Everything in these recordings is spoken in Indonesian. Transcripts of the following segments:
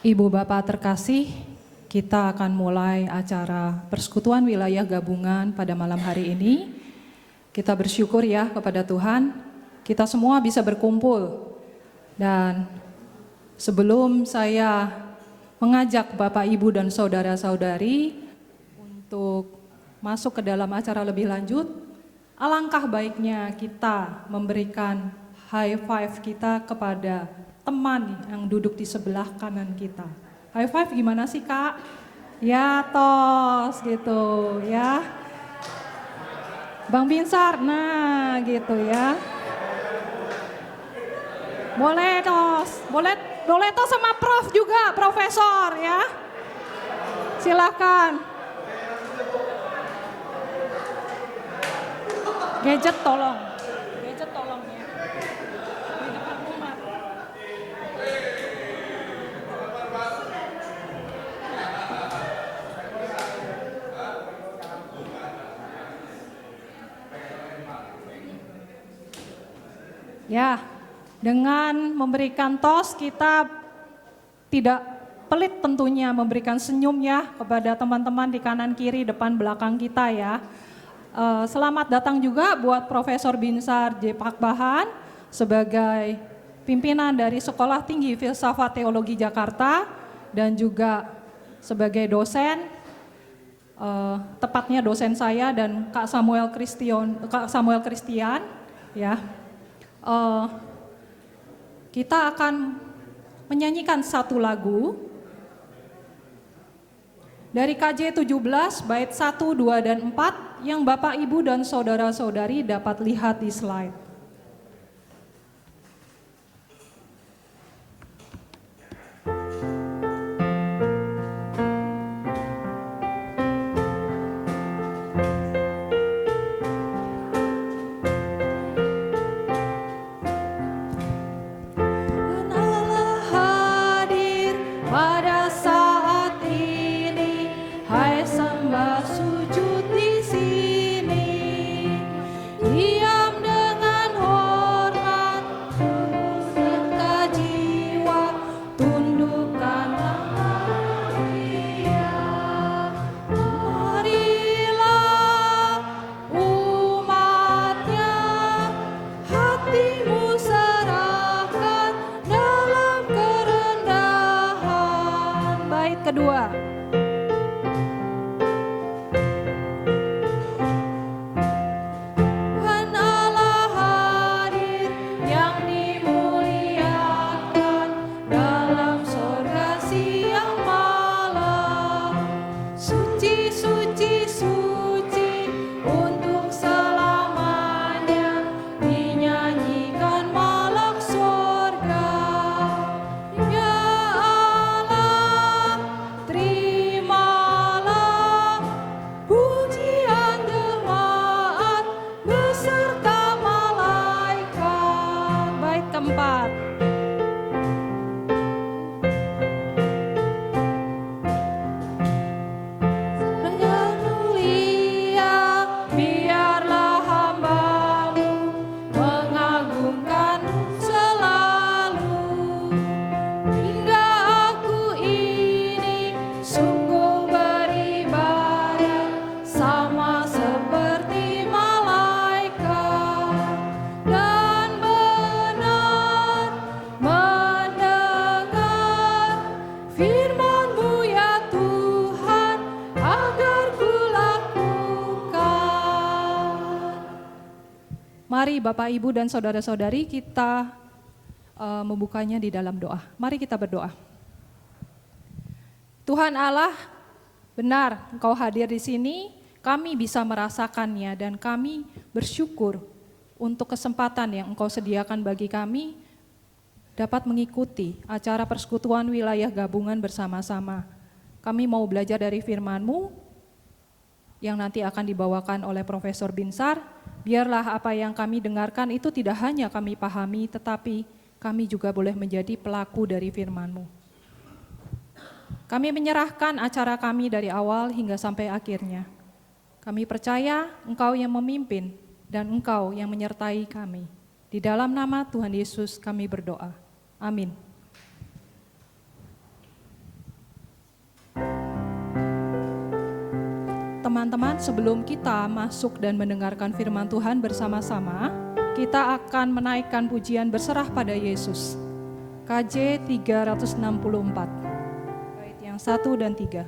Ibu Bapak terkasih, kita akan mulai acara persekutuan wilayah gabungan pada malam hari ini. Kita bersyukur ya kepada Tuhan, kita semua bisa berkumpul. Dan sebelum saya mengajak Bapak, Ibu, dan saudara-saudari untuk masuk ke dalam acara lebih lanjut, alangkah baiknya kita memberikan high five kita kepada teman yang duduk di sebelah kanan kita. High five gimana sih, Kak? Ya, tos gitu ya. Bang Binsar, nah gitu ya. Boleh tos, boleh tos sama Prof juga, Profesor ya. Silakan. Gadget tolong ya. Di depan umat. Ya, dengan memberikan tos kita tidak pelit tentunya memberikan senyum ya kepada teman-teman di kanan kiri depan belakang kita ya. Selamat datang juga buat Profesor Binsar J. Pakbahan sebagai pimpinan dari Sekolah Tinggi Filsafat Teologi Jakarta dan juga sebagai dosen, tepatnya dosen saya dan Kak Samuel Christian ya. Kita akan menyanyikan satu lagu dari KJ 17 bait 1, 2, dan 4 yang Bapak, Ibu, dan saudara-saudari dapat lihat di slide. Kedua, Tuhan Allah hadir yang dimuliakan dalam sorga siang malam. Suci, suci, suci untuk selamanya dinyanyikan malak sorga. Ya Allah, terimalah pujian jemaat beserta malaikat. Bait keempat. Dengan mulia biarlah hamba-Mu mengagungkan-Mu selalu, hingga aku ini sungguh beribadah sama seperti malaikat dan benar mendengar firman-Mu ya Tuhan agar kulakukan. Mari Bapak, Ibu, dan saudara-saudari kita membukanya di dalam doa. Mari kita berdoa. Tuhan Allah, benar Engkau hadir di sini, kami bisa merasakannya dan kami bersyukur untuk kesempatan yang Engkau sediakan bagi kami dapat mengikuti acara persekutuan wilayah gabungan bersama-sama. Kami mau belajar dari firman-Mu yang nanti akan dibawakan oleh Profesor Binsar. Biarlah apa yang kami dengarkan itu tidak hanya kami pahami, tetapi kami juga boleh menjadi pelaku dari firman-Mu. Kami menyerahkan acara kami dari awal hingga sampai akhirnya. Kami percaya Engkau yang memimpin dan Engkau yang menyertai kami. Di dalam nama Tuhan Yesus kami berdoa. Amin. teman-teman, sebelum kita masuk dan mendengarkan firman Tuhan bersama-sama, kita akan menaikkan pujian berserah pada Yesus. KJ 364, bait yang 1 dan 3.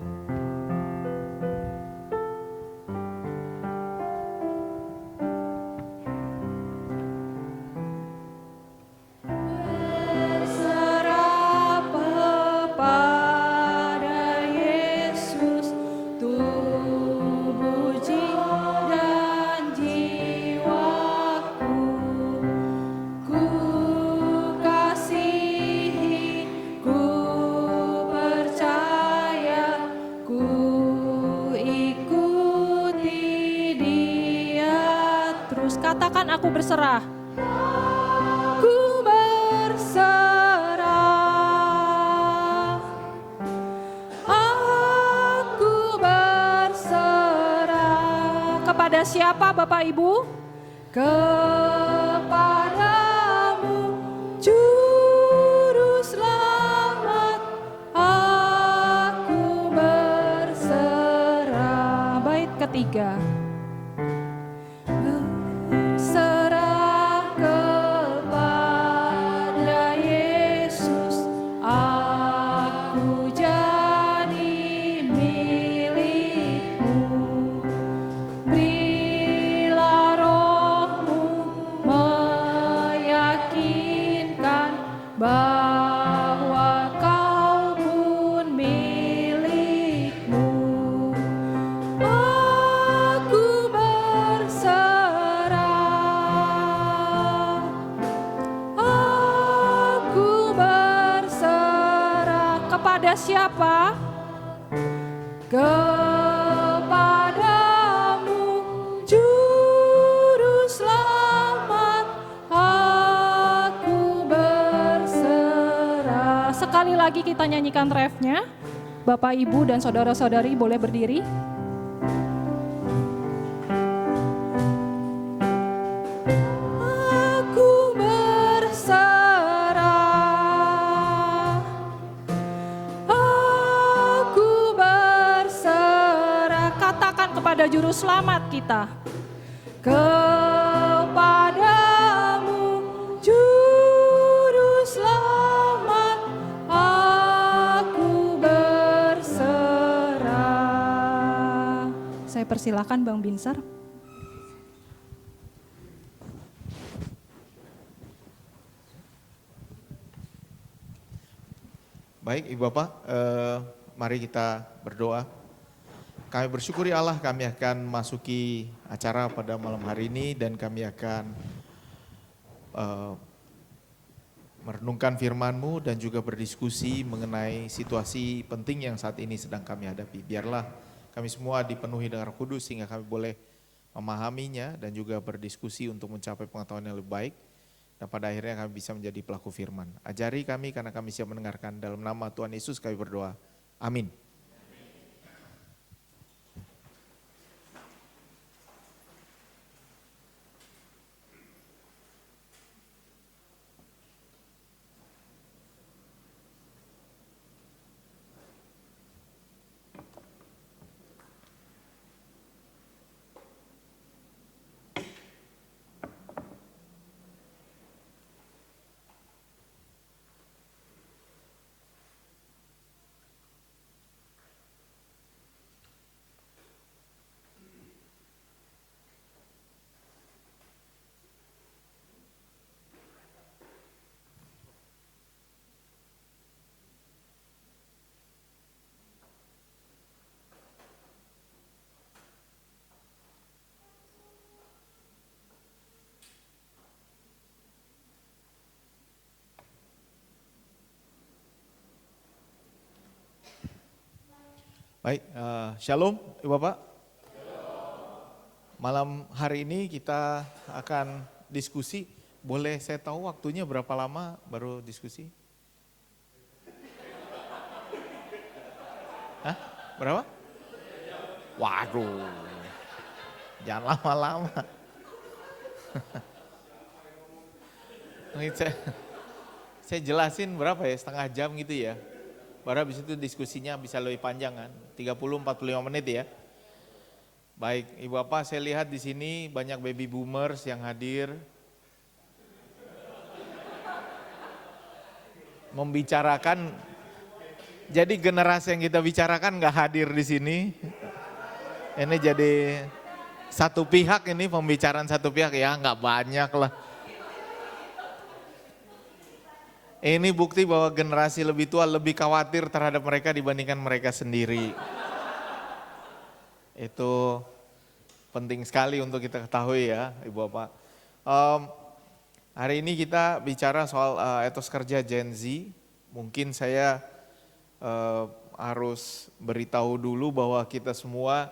Katakan, aku berserah. Ku berserah. Aku berserah. Kepada siapa, Bapak Ibu? Kepadamu, Juru Selamat. Aku berserah. Bait ketiga. Siapa? Kepadamu, Juru Selamat, aku berserah. Sekali lagi kita nyanyikan refnya. Bapak, Ibu, dan saudara-saudari boleh berdiri. Kepada Juru Selamat kita. Kepadamu, Juru Selamat, aku berserah. Saya persilakan Bang Binsar. Baik Ibu Bapak, mari kita berdoa. Kami bersyukuri Allah, kami akan masuki acara pada malam hari ini dan kami akan merenungkan firman-Mu dan juga berdiskusi mengenai situasi penting yang saat ini sedang kami hadapi. Biarlah kami semua dipenuhi dengan Roh Kudus sehingga kami boleh memahaminya dan juga berdiskusi untuk mencapai pengetahuan yang lebih baik. Dan pada akhirnya kami bisa menjadi pelaku firman. Ajari kami karena kami siap mendengarkan. Dalam nama Tuhan Yesus kami berdoa. Amin. Baik, Shalom Ibu Bapak. Malam hari ini kita akan diskusi. Boleh saya tahu waktunya berapa lama baru diskusi? Hah? Berapa? Waduh, jangan lama-lama. Saya jelasin berapa ya, setengah jam gitu ya. Baru habis itu diskusinya bisa lebih panjang kan, 30-45 menit ya. Baik, Ibu Bapak, saya lihat di sini banyak baby boomers yang hadir. Membicarakan, jadi generasi yang kita bicarakan nggak hadir di sini. Ini jadi satu pihak, ini pembicaraan satu pihak, ya nggak banyak lah. Ini bukti bahwa generasi lebih tua lebih khawatir terhadap mereka dibandingkan mereka sendiri. Itu penting sekali untuk kita ketahui ya, Ibu Bapak. Hari ini kita bicara soal etos kerja Gen Z. Mungkin saya harus beritahu dulu bahwa kita semua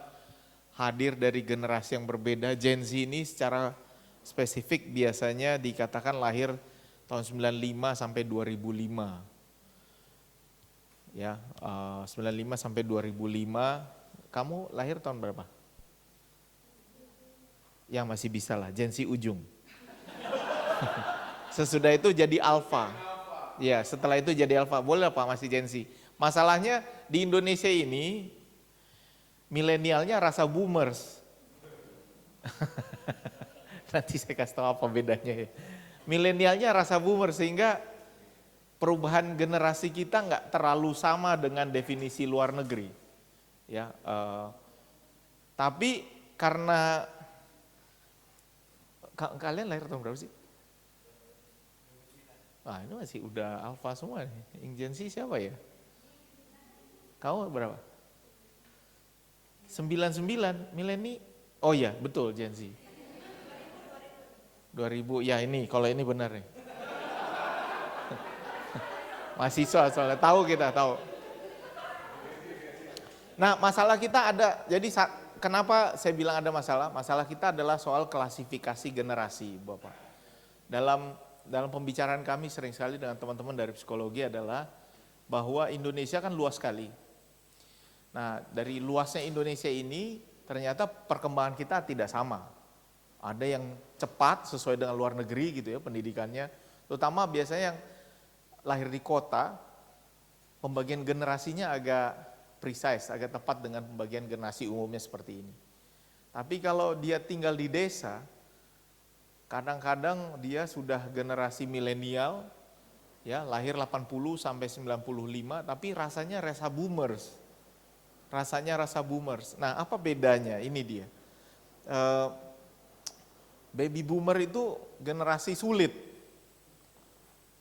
hadir dari generasi yang berbeda. Gen Z ini secara spesifik biasanya dikatakan lahir tahun 95 sampai 2005. Ya, 95 sampai 2005. Kamu lahir tahun berapa? Ya masih bisa lah, Gen Z ujung. Sesudah itu jadi alpha. Ya, setelah itu jadi alpha. Boleh Pak, masih Gen Z. Masalahnya di Indonesia ini milenialnya rasa boomers. Nanti saya kasih tahu apa bedanya ya. Milenialnya rasa boomers sehingga perubahan generasi kita nggak terlalu sama dengan definisi luar negeri. Ya, tapi karena kalian lahir tahun berapa sih? Wah, ini masih udah alfa semua nih. Yang Gen Z siapa ya? Kamu berapa? 99, mileni. Oh iya, betul Gen Z. 2000, ya ini, kalau ini benar nih. Mahasiswa soalnya, tahu kita, tahu. Nah, masalah kita ada, jadi kenapa saya bilang ada masalah? Masalah kita adalah soal klasifikasi generasi, Bapak. Dalam pembicaraan kami sering sekali dengan teman-teman dari psikologi adalah bahwa Indonesia kan luas sekali. Nah, dari luasnya Indonesia ini ternyata perkembangan kita tidak sama. Ada yang cepat sesuai dengan luar negeri gitu ya pendidikannya, terutama biasanya yang lahir di kota, pembagian generasinya agak precise, agak tepat dengan pembagian generasi umumnya seperti ini. Tapi kalau dia tinggal di desa, kadang-kadang dia sudah generasi milenial, ya lahir 80 sampai 95, tapi rasanya rasa boomers. Rasanya rasa boomers. Nah, apa bedanya? Ini dia. Baby boomer itu generasi sulit.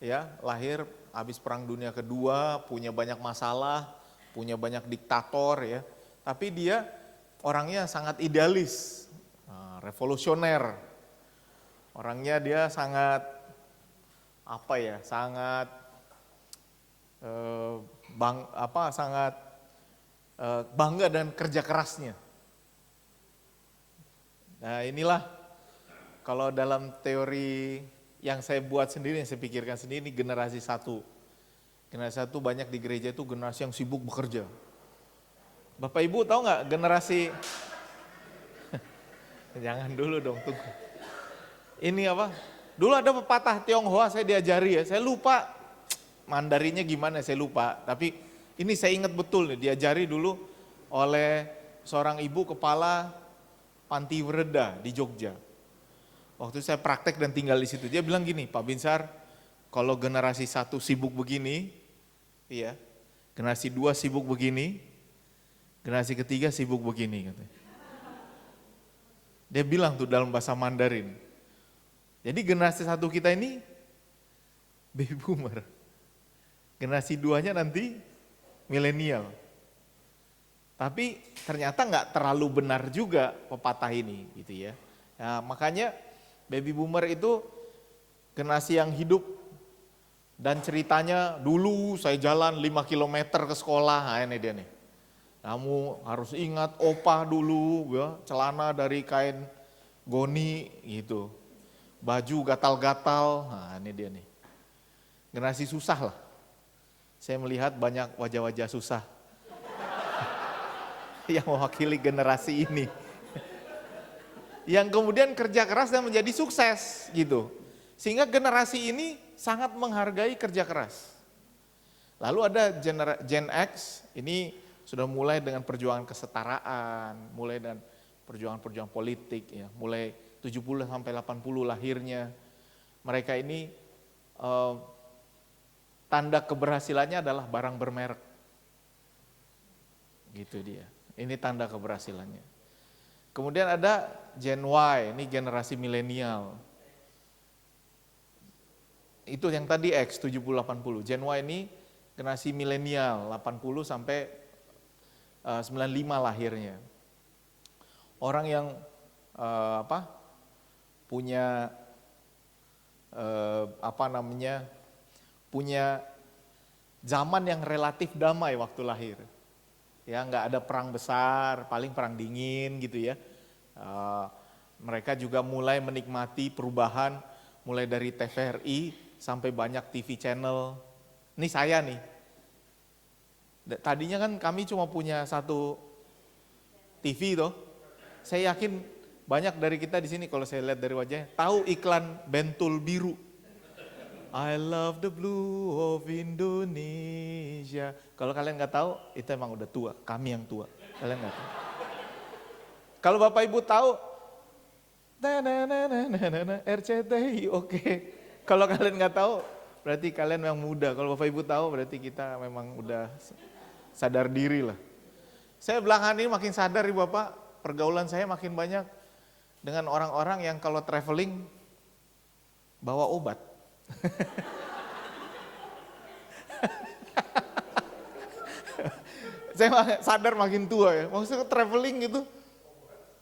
Ya, lahir habis Perang Dunia Kedua, punya banyak masalah, punya banyak diktator ya. Tapi dia orangnya sangat idealis, revolusioner. Orangnya dia sangat sangat bangga dan kerja kerasnya. Nah, inilah kalau dalam teori yang saya buat sendiri, yang saya pikirkan sendiri, ini generasi satu. Generasi satu banyak di gereja itu generasi yang sibuk bekerja. Bapak Ibu tahu nggak generasi, jangan dulu dong, tunggu. Ini apa? Dulu ada pepatah Tionghoa saya diajari ya, saya lupa Mandarinnya gimana saya lupa. Tapi ini saya ingat betul nih, diajari dulu oleh seorang ibu kepala panti wereda di Jogja. Waktu saya praktek dan tinggal di situ, dia bilang gini, Pak Binsar, kalau generasi satu sibuk begini, iya, generasi dua sibuk begini, generasi ketiga sibuk begini. Katanya. Dia bilang tuh dalam bahasa Mandarin. Jadi generasi satu kita ini baby boomer, generasi duanya nanti milenial. Tapi ternyata nggak terlalu benar juga pepatah ini, gitu ya. Nah, makanya baby boomer itu generasi yang hidup dan ceritanya dulu saya jalan 5 km ke sekolah, nah ini dia nih. Kamu harus ingat opah dulu, ya, celana dari kain goni gitu, baju gatal-gatal, nah ini dia nih. Generasi susah lah, saya melihat banyak wajah-wajah susah yang mewakili generasi ini. Yang kemudian kerja keras dan menjadi sukses gitu. Sehingga generasi ini sangat menghargai kerja keras. Lalu ada Gen X, ini sudah mulai dengan perjuangan kesetaraan, mulai dengan perjuangan-perjuangan politik ya, mulai 70 sampai 80 lahirnya. Mereka ini tanda keberhasilannya adalah barang bermerek. Gitu dia. Ini tanda keberhasilannya. Kemudian ada Gen Y, ini generasi milenial. Itu yang tadi X 70-80. Gen Y ini generasi milenial 80 sampai 95 lahirnya. Orang yang punya punya zaman yang relatif damai waktu lahir. Ya, nggak ada perang besar, paling perang dingin gitu ya. Mereka juga mulai menikmati perubahan mulai dari TVRI sampai banyak TV channel. Ini saya nih. Tadinya kan kami cuma punya satu TV toh. Saya yakin banyak dari kita di sini kalau saya lihat dari wajahnya tahu iklan Bentul Biru. I love the blue of Indonesia. Kalau kalian nggak tahu, itu emang udah tua. Kami yang tua. Kalian nggak tahu. Kalau Bapak Ibu tahu, RCTI, oke. Kalau kalian nggak tahu, berarti kalian yang muda. Kalau Bapak Ibu tahu, berarti kita memang udah sadar diri lah. Saya belakangan ini makin sadar nih Bapak, pergaulan saya makin banyak dengan orang-orang yang kalau traveling bawa obat. Saya sadar makin tua ya, maksudnya traveling gitu,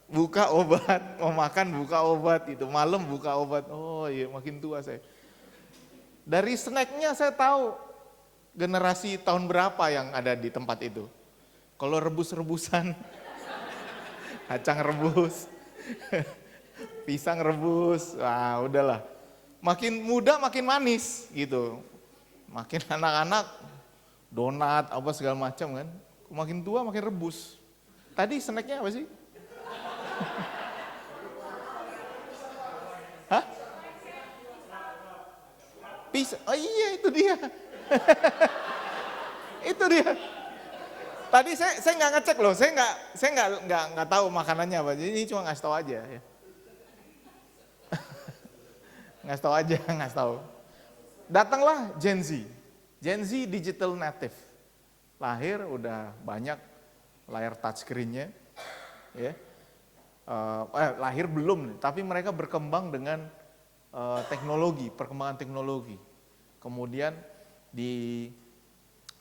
buka obat, mau makan buka obat, itu malam buka obat, oh iya makin tua saya. Dari snacknya saya tahu generasi tahun berapa yang ada di tempat itu. Kalau rebus-rebusan, kacang rebus, pisang rebus, wah udahlah. Makin muda makin manis gitu, makin anak-anak donat apa segala macam kan, makin tua makin rebus. Tadi snacknya apa sih? Hah? Pisang, oh iya itu dia. Itu dia. Tadi saya nggak ngecek loh, saya nggak tahu makanannya apa, jadi ini cuma ngasih tahu aja ya. ngasih tahu. Datanglah Gen Z digital native, lahir udah banyak layar touchscreen-nya, ya. Lahir belum, tapi mereka berkembang dengan perkembangan teknologi. Kemudian di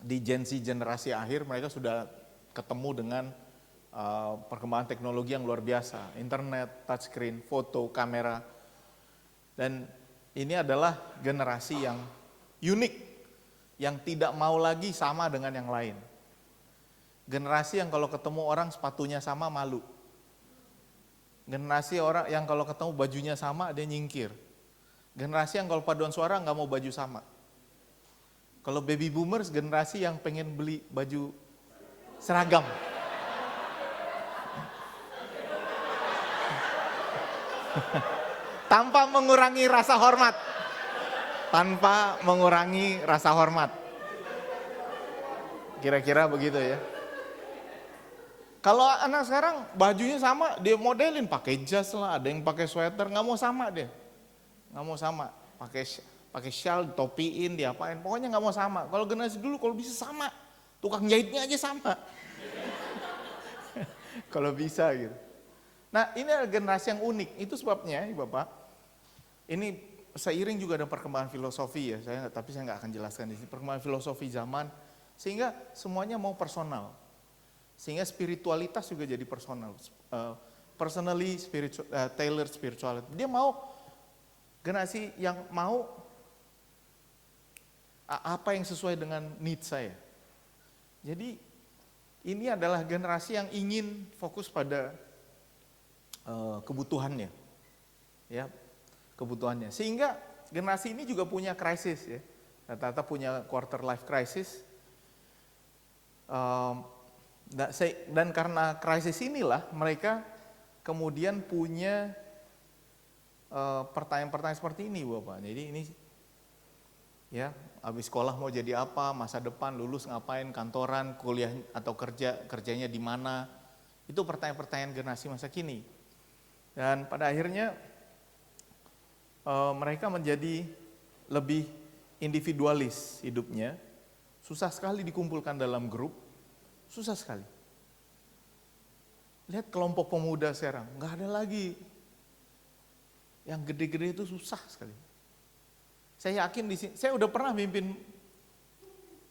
Gen Z generasi akhir mereka sudah ketemu dengan perkembangan teknologi yang luar biasa, internet, touchscreen, foto, kamera. Dan ini adalah generasi yang unik, yang tidak mau lagi sama dengan yang lain. Generasi yang kalau ketemu orang sepatunya sama malu. Generasi orang yang kalau ketemu bajunya sama dia nyingkir. Generasi yang kalau paduan suara nggak mau baju sama. Kalau baby boomers generasi yang pengen beli baju seragam. Tanpa mengurangi rasa hormat. Kira-kira begitu ya. Kalau anak sekarang bajunya sama, dia modelin pakai jas lah, ada yang pakai sweater, nggak mau sama dia. Nggak mau sama, pakai shawl, topiin, diapain, pokoknya nggak mau sama. Kalau generasi dulu kalau bisa sama, tukang jahitnya aja sama. Kalau bisa gitu. Nah ini adalah generasi yang unik, itu sebabnya Bapak, ini seiring juga ada perkembangan filosofi ya, tapi saya nggak akan jelaskan di sini, perkembangan filosofi zaman, sehingga semuanya mau personal, sehingga spiritualitas juga jadi personal, personally tailored spirituality. Dia mau generasi yang mau apa yang sesuai dengan needs saya. Jadi ini adalah generasi yang ingin fokus pada kebutuhannya, ya kebutuhannya. Sehingga generasi ini juga punya krisis ya, rata-rata punya quarter life crisis. Dan karena krisis inilah mereka kemudian punya pertanyaan-pertanyaan seperti ini Bapak. Jadi ini ya, habis sekolah mau jadi apa, masa depan, lulus ngapain, kantoran, kuliah atau kerjanya di mana. Itu pertanyaan-pertanyaan generasi masa kini. Dan pada akhirnya mereka menjadi lebih individualis hidupnya. Susah sekali dikumpulkan dalam grup, susah sekali. Lihat kelompok pemuda sekarang, nggak ada lagi. Yang gede-gede itu susah sekali. Saya yakin di sini, saya udah pernah mimpin,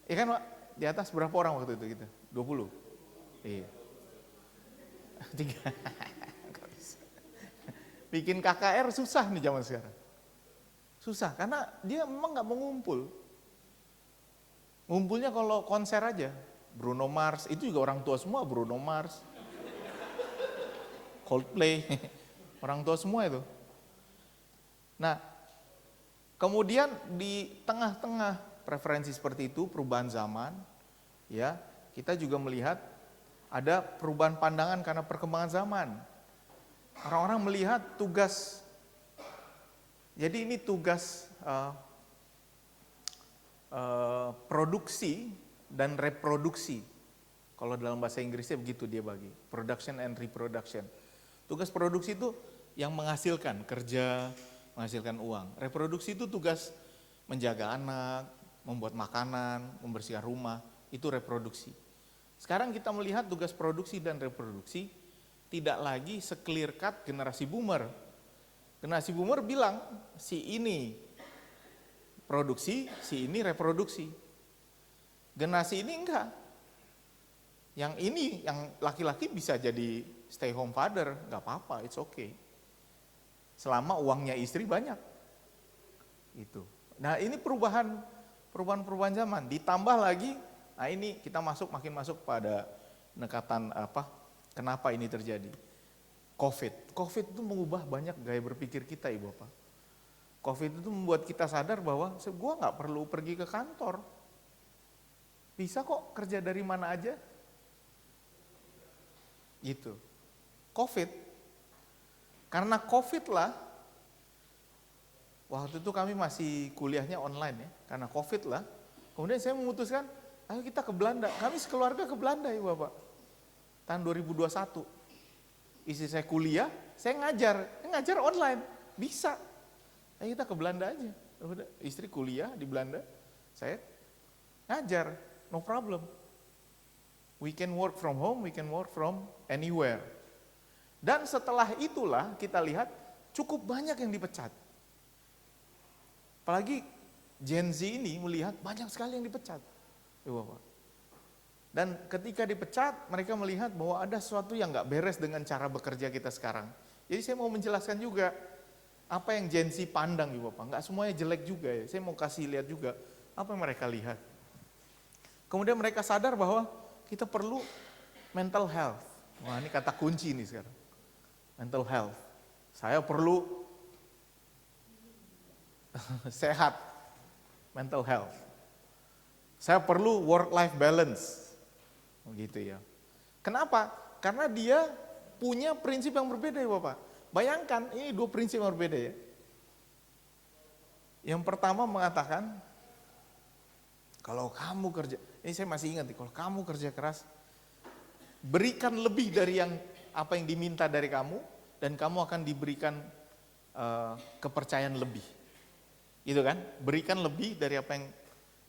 ya kan Pak, di atas berapa orang waktu itu kita? 20? Iya. 3. Bikin KKR susah nih zaman sekarang. Susah, karena dia memang nggak mau ngumpul. Ngumpulnya kalau konser aja. Bruno Mars, itu juga orang tua semua Bruno Mars. Coldplay, orang tua semua itu. Nah, kemudian di tengah-tengah preferensi seperti itu, perubahan zaman, ya, kita juga melihat ada perubahan pandangan karena perkembangan zaman. Orang-orang melihat tugas, jadi ini tugas produksi dan reproduksi. Kalau dalam bahasa Inggrisnya begitu dia bagi, production and reproduction. Tugas produksi itu yang menghasilkan kerja, menghasilkan uang. Reproduksi itu tugas menjaga anak, membuat makanan, membersihkan rumah, itu reproduksi. Sekarang kita melihat tugas produksi dan reproduksi tidak lagi se-clear cut generasi boomer. Generasi boomer bilang, si ini produksi, si ini reproduksi. Generasi ini enggak. Yang ini, yang laki-laki bisa jadi stay home father, enggak apa-apa, it's okay. Selama uangnya istri banyak. Itu. Nah, ini perubahan zaman. Ditambah lagi, nah ini kita makin masuk pada pendekatan kenapa ini terjadi. COVID itu mengubah banyak gaya berpikir kita, Ibu Bapak. COVID itu membuat kita sadar bahwa gue nggak perlu pergi ke kantor. Bisa kok kerja dari mana aja. Gitu. COVID. Karena COVID lah, waktu itu kami masih kuliahnya online ya, karena COVID lah. Kemudian saya memutuskan, ayo kita ke Belanda. Kami sekeluarga ke Belanda ya Bapak. Tahun 2021. Istri saya kuliah, saya ngajar online. Bisa. Ayo kita ke Belanda aja. Udah, istri kuliah di Belanda, saya ngajar, no problem. We can work from home, we can work from anywhere. Dan setelah itulah kita lihat cukup banyak yang dipecat. Apalagi Gen Z ini melihat banyak sekali yang dipecat. Ya Bapak. Dan ketika dipecat, mereka melihat bahwa ada sesuatu yang gak beres dengan cara bekerja kita sekarang. Jadi saya mau menjelaskan juga apa yang Gen Z pandang ya Bapak. Gak semuanya jelek juga ya, saya mau kasih lihat juga apa yang mereka lihat. Kemudian mereka sadar bahwa kita perlu mental health. Wah ini kata kunci nih sekarang. Mental health. Saya perlu sehat, mental health. Saya perlu work-life balance. Begitu ya. Kenapa? Karena dia punya prinsip yang berbeda ya Bapak. Bayangkan ini dua prinsip yang berbeda ya. Yang pertama mengatakan, kalau kamu kerja, ini saya masih ingat nih, kalau kamu kerja keras, berikan lebih dari apa yang diminta dari kamu, dan kamu akan diberikan kepercayaan lebih. Gitu kan? Berikan lebih dari apa yang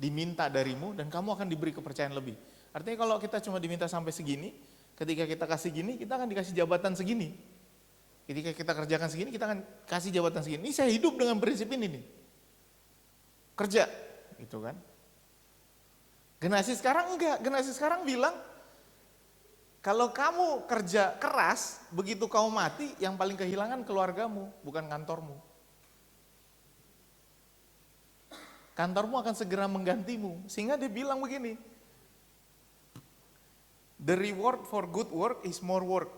diminta darimu, dan kamu akan diberi kepercayaan lebih. Artinya kalau kita cuma diminta sampai segini, ketika kita kasih gini, kita akan dikasih jabatan segini. Ketika kita kerjakan segini, kita akan kasih jabatan segini. Ini saya hidup dengan prinsip ini nih. Kerja, gitu kan. Generasi sekarang enggak, generasi sekarang bilang, kalau kamu kerja keras, begitu kamu mati, yang paling kehilangan keluargamu, bukan kantormu. Kantormu akan segera menggantimu, sehingga dia bilang begini, the reward for good work is more work.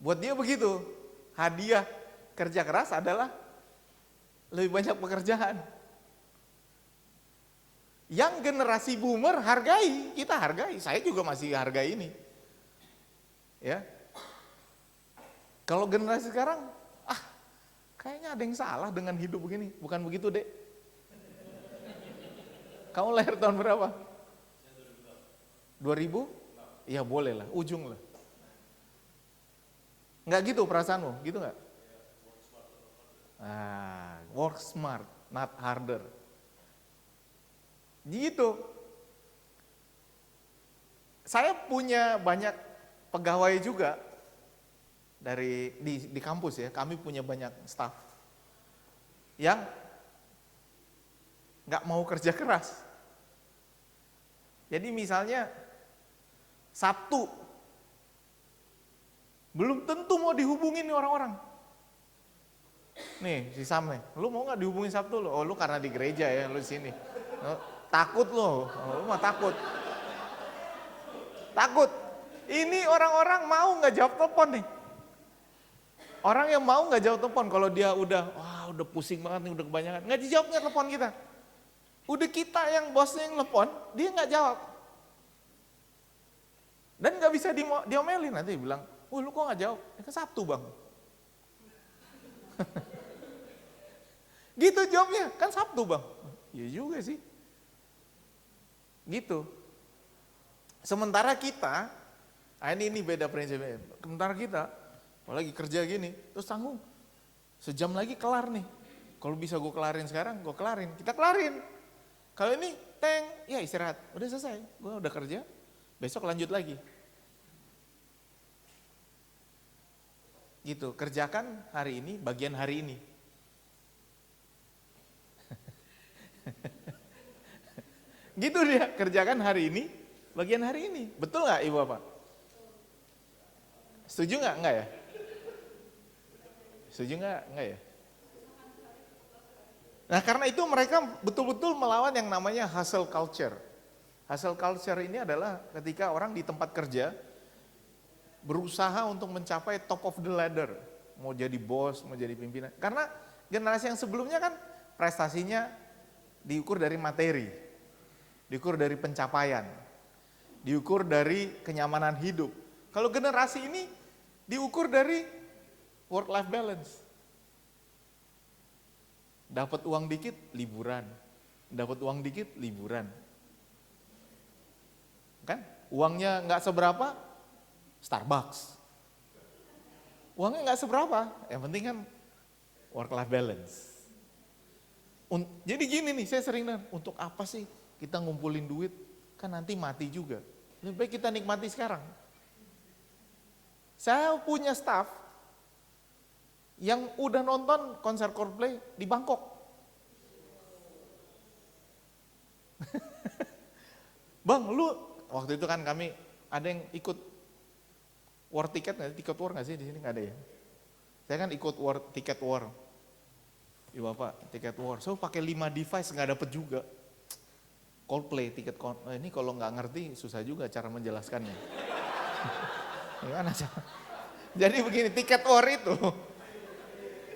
Buat dia begitu, hadiah kerja keras adalah lebih banyak pekerjaan. Yang generasi boomer hargai, kita hargai, saya juga masih hargai ini. Ya. Kalau generasi sekarang, kayaknya ada yang salah dengan hidup begini. Bukan begitu, Dek? Kamu lahir tahun berapa? 2000? Ya boleh lah, ujung lah. Nggak gitu perasaanmu, gitu nggak? Work smart, not harder. Gitu. Saya punya banyak pegawai juga di kampus ya. Kami punya banyak staff yang nggak mau kerja keras. Jadi misalnya Sabtu, belum tentu mau dihubungin nih orang-orang. Nih si Sam nih, lu mau nggak dihubungin Sabtu lu? Oh lu karena di gereja ya, lu di sini. Takut lu mah takut. Takut. Ini orang-orang mau nggak jawab telepon nih. Orang yang mau nggak jawab telepon kalau dia udah pusing banget nih, udah kebanyakan, nggak dijawabnya telepon kita. Udah kita yang bosnya yang telepon, dia nggak jawab. Dan nggak bisa diomelin, nanti bilang, lu kok nggak jawab? Ya kan Sabtu bang. Gitu jawabnya, kan Sabtu bang. Iya juga sih. Gitu. Sementara kita, ini beda prinsipnya. Sementara kita, apalagi kerja gini, terus tanggung, sejam lagi kelar nih. Kalau bisa gue kelarin sekarang, gue kelarin. Kita kelarin. Kalau ini, ya istirahat. Udah selesai, gue udah kerja, besok lanjut lagi. Gitu, kerjakan hari ini, bagian hari ini. Gitu dia, kerjakan hari ini, bagian hari ini. Betul nggak Ibu Bapak? Setuju nggak? Enggak ya? Setuju nggak? Enggak ya? Nah karena itu mereka betul-betul melawan yang namanya hustle culture. Hustle culture ini adalah ketika orang di tempat kerja berusaha untuk mencapai top of the ladder. Mau jadi bos, mau jadi pimpinan. Karena generasi yang sebelumnya kan prestasinya diukur dari materi, diukur dari pencapaian, diukur dari kenyamanan hidup. Kalau generasi ini diukur dari work-life balance. Dapat uang dikit, liburan. Dapat uang dikit, liburan. Kan? Uangnya nggak seberapa, Starbucks. Uangnya nggak seberapa, yang penting kan work-life balance. Jadi gini nih, saya sering dengar, untuk apa sih kita ngumpulin duit, kan nanti mati juga. Lebih baik kita nikmati sekarang. Saya punya staff yang udah nonton konser Coldplay di Bangkok. Bang, lu waktu itu kan kami ada yang ikut war ticket nggak? Tiket war nggak sih di sini nggak ada ya? Saya kan ikut war ticket war. Iya Bapak, tiket war. So pakai 5 device nggak dapet juga. Coldplay tiket ini kalau nggak ngerti susah juga cara menjelaskannya. Gimana sih? Jadi begini, tiket war itu.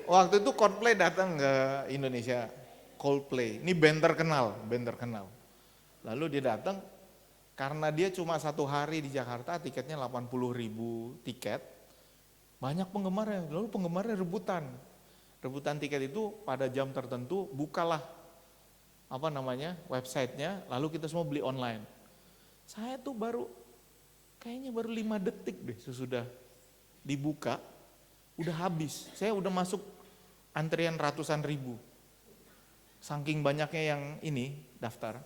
Waktu itu Coldplay datang ke Indonesia, Coldplay, ini band terkenal. Lalu dia datang, karena dia cuma 1 hari di Jakarta, tiketnya 80.000 tiket, banyak penggemarnya, lalu penggemarnya rebutan tiket itu pada jam tertentu, bukalah websitenya, lalu kita semua beli online. Saya tuh kayaknya baru 5 detik deh sesudah dibuka, udah habis, saya udah masuk antrian ratusan ribu. Saking banyaknya yang ini daftar.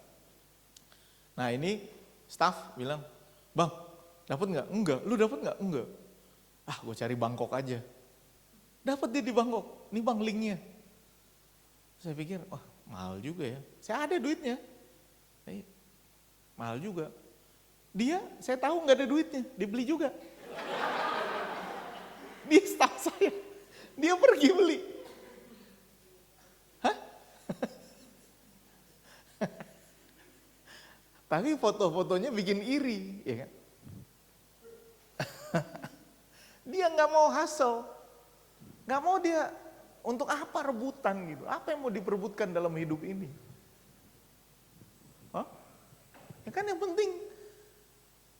Nah ini staff bilang, bang dapat nggak? Enggak. Lu dapat nggak? Enggak. Gue cari Bangkok aja. Dapat dia di Bangkok. Nih bang linknya. Saya pikir, mahal juga ya. Saya ada duitnya. Mahal juga. Dia, saya tahu nggak ada duitnya, dia beli juga. Dia staff saya, dia pergi beli. Hah? Tapi foto-fotonya bikin iri, ya kan? Dia nggak mau hustle, nggak mau dia untuk apa rebutan gitu? Apa yang mau diperebutkan dalam hidup ini? Ya kan yang penting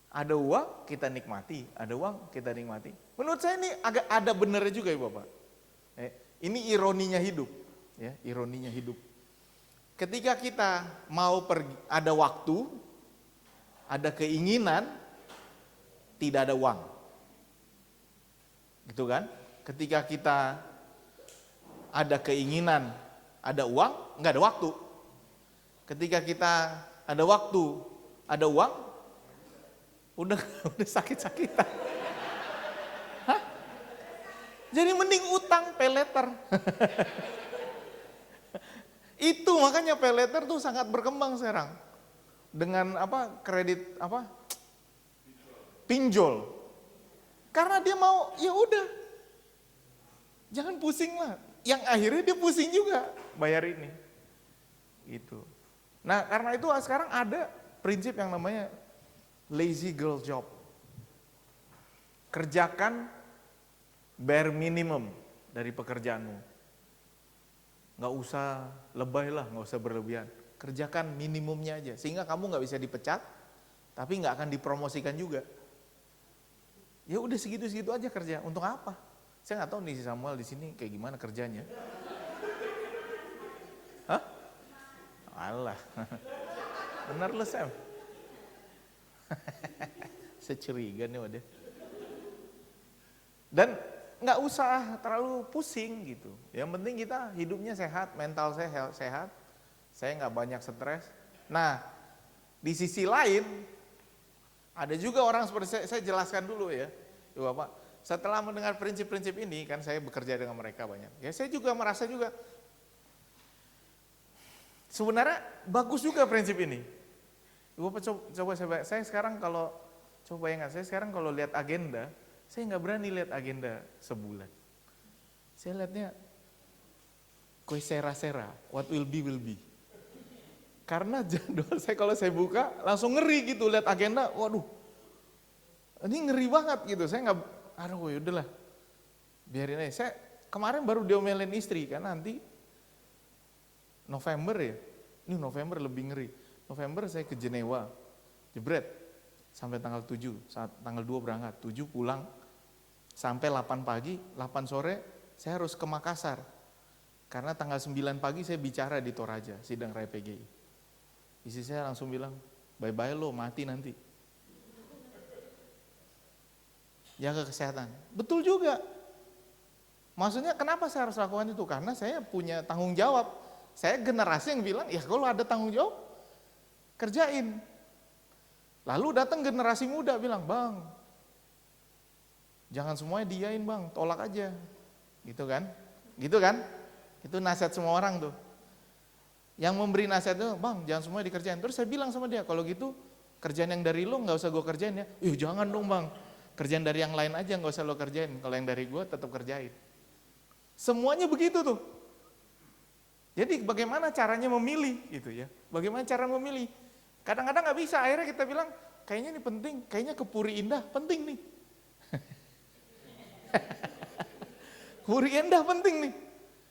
ada uang kita nikmati, ada uang kita nikmati. Menurut saya ini agak ada benernya juga ya Bapak. Ini ironinya hidup, ya ironinya hidup. Ketika kita mau pergi, ada waktu, ada keinginan, tidak ada uang. Gitu kan? Ketika kita ada keinginan, ada uang, nggak ada waktu. Ketika kita ada waktu, ada uang, udah sakit-sakitan. Hah? Jadi mending utang pay later. Itu makanya pay later tuh sangat berkembang sekarang. Dengan kredit pinjol. Karena dia mau, ya udah. Jangan pusing lah. Yang akhirnya dia pusing juga bayar ini. Gitu. Nah, karena itu sekarang ada prinsip yang namanya lazy girl job. Kerjakan bare minimum dari pekerjaanmu. Nggak usah lebay lah, nggak usah berlebihan. Kerjakan minimumnya aja, sehingga kamu nggak bisa dipecat, tapi nggak akan dipromosikan juga. Ya udah segitu-segitu aja kerja. Untuk apa? Saya nggak tahu nih si Samuel di sini kayak gimana kerjanya. Hah? Alah. Benar lo Sam. Saya curiga nih wadah. Dan nggak usah terlalu pusing gitu. Yang penting kita hidupnya sehat, mental sehat. Saya nggak banyak stres. Nah, di sisi lain ada juga orang seperti saya jelaskan dulu ya, Ibu Bapak. Setelah mendengar prinsip-prinsip ini, kan saya bekerja dengan mereka banyak. Ya saya juga merasa juga sebenarnya bagus juga prinsip ini. Ibu Bapak coba saya sekarang kalau saya sekarang kalau lihat agenda, saya nggak berani lihat agenda sebulan. Saya lihatnya kue sera-sera, what will be. Karena jadwal saya kalau saya buka langsung ngeri gitu lihat agenda, waduh, ini ngeri banget gitu. Saya nggak, yaudahlah, biarin aja. Saya kemarin baru diomelin istri kan nanti November ya, ini November lebih ngeri. November saya ke Jenewa, jebret sampai tanggal 7, saat tanggal 2 berangkat, 7 pulang sampai 8 pagi, 8 sore saya harus ke Makassar. Karena tanggal 9 pagi saya bicara di Toraja, sidang Raya PGI. Istri saya langsung bilang, bye-bye lo, mati nanti. Jaga kesehatan. Betul juga. Maksudnya kenapa saya harus lakukan itu? Karena saya punya tanggung jawab. Saya generasi yang bilang, ya kalau ada tanggung jawab, kerjain. Lalu datang generasi muda bilang, bang, jangan semuanya diain bang, tolak aja. Gitu kan? Itu nasihat semua orang tuh. Yang memberi nasihat itu, bang jangan semuanya dikerjain. Terus saya bilang sama dia, kalau gitu kerjaan yang dari lo gak usah gue kerjain ya. Jangan dong bang, kerjaan dari yang lain aja gak usah lo kerjain. Kalau yang dari gue tetap kerjain. Semuanya begitu tuh. Jadi bagaimana caranya memilih gitu ya. Bagaimana cara memilih. Kadang-kadang gak bisa, akhirnya kita bilang, kayaknya ini penting, kayaknya ke Puri Indah penting nih. Puri Indah penting nih.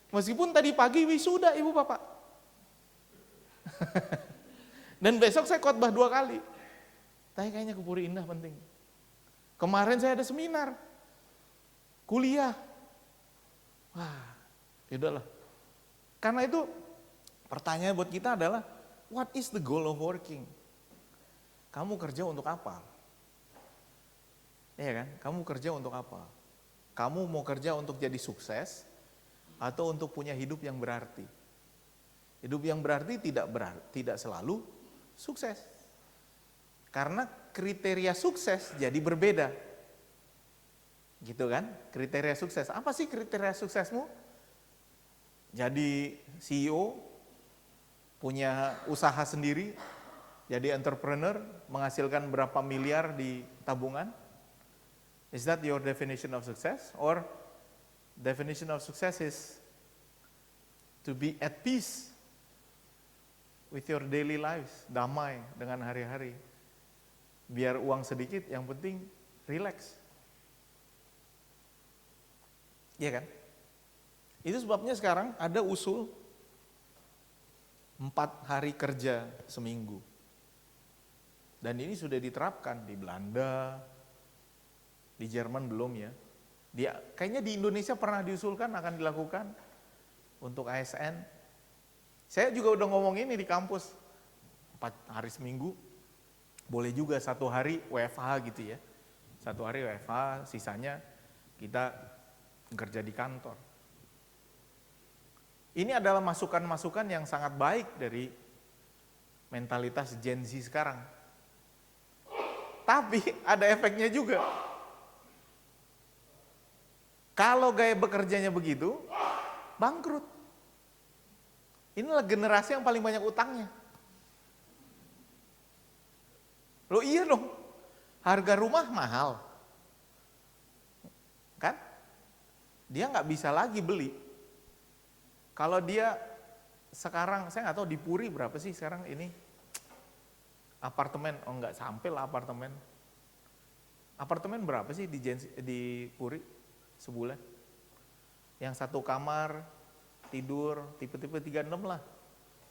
Meskipun tadi pagi wisuda ibu bapak. Dan besok saya khotbah 2 kali. Tapi kayaknya ke Puri Indah penting. Kemarin saya ada seminar. Kuliah. Wah, yaudahlah. Karena itu pertanyaan buat kita adalah, what is the goal of working? Kamu kerja untuk apa? Iya kan? Kamu kerja untuk apa? Kamu mau kerja untuk jadi sukses atau untuk punya hidup yang berarti? Hidup yang berarti tidak selalu sukses. Karena kriteria sukses jadi berbeda. Gitu kan? Kriteria sukses. Apa sih kriteria suksesmu? Jadi CEO, punya usaha sendiri, jadi entrepreneur, menghasilkan berapa miliar di tabungan? Is that your definition of success? Or definition of success is to be at peace with your daily lives, damai dengan hari-hari. Biar uang sedikit, yang penting relax. Iya kan? Itu sebabnya sekarang ada usul 4 hari kerja seminggu. Dan ini sudah diterapkan di Belanda, di Jerman belum ya. Kayaknya di Indonesia pernah diusulkan akan dilakukan untuk ASN. Saya juga udah ngomong ini di kampus, 4 hari seminggu. Boleh juga 1 hari WFH gitu ya. 1 hari WFH, sisanya kita kerja di kantor. Ini adalah masukan-masukan yang sangat baik dari mentalitas Gen Z sekarang. Tapi ada efeknya juga. Kalau gaya bekerjanya begitu, bangkrut. Inilah generasi yang paling banyak utangnya. Loh iya dong, harga rumah mahal. Kan? Dia nggak bisa lagi beli. Kalau dia sekarang, saya nggak tahu di Puri berapa sih sekarang ini apartemen, oh nggak sampai lah apartemen. Apartemen berapa sih di Puri sebulan? Yang 1 kamar, tidur, tipe-tipe 36 lah,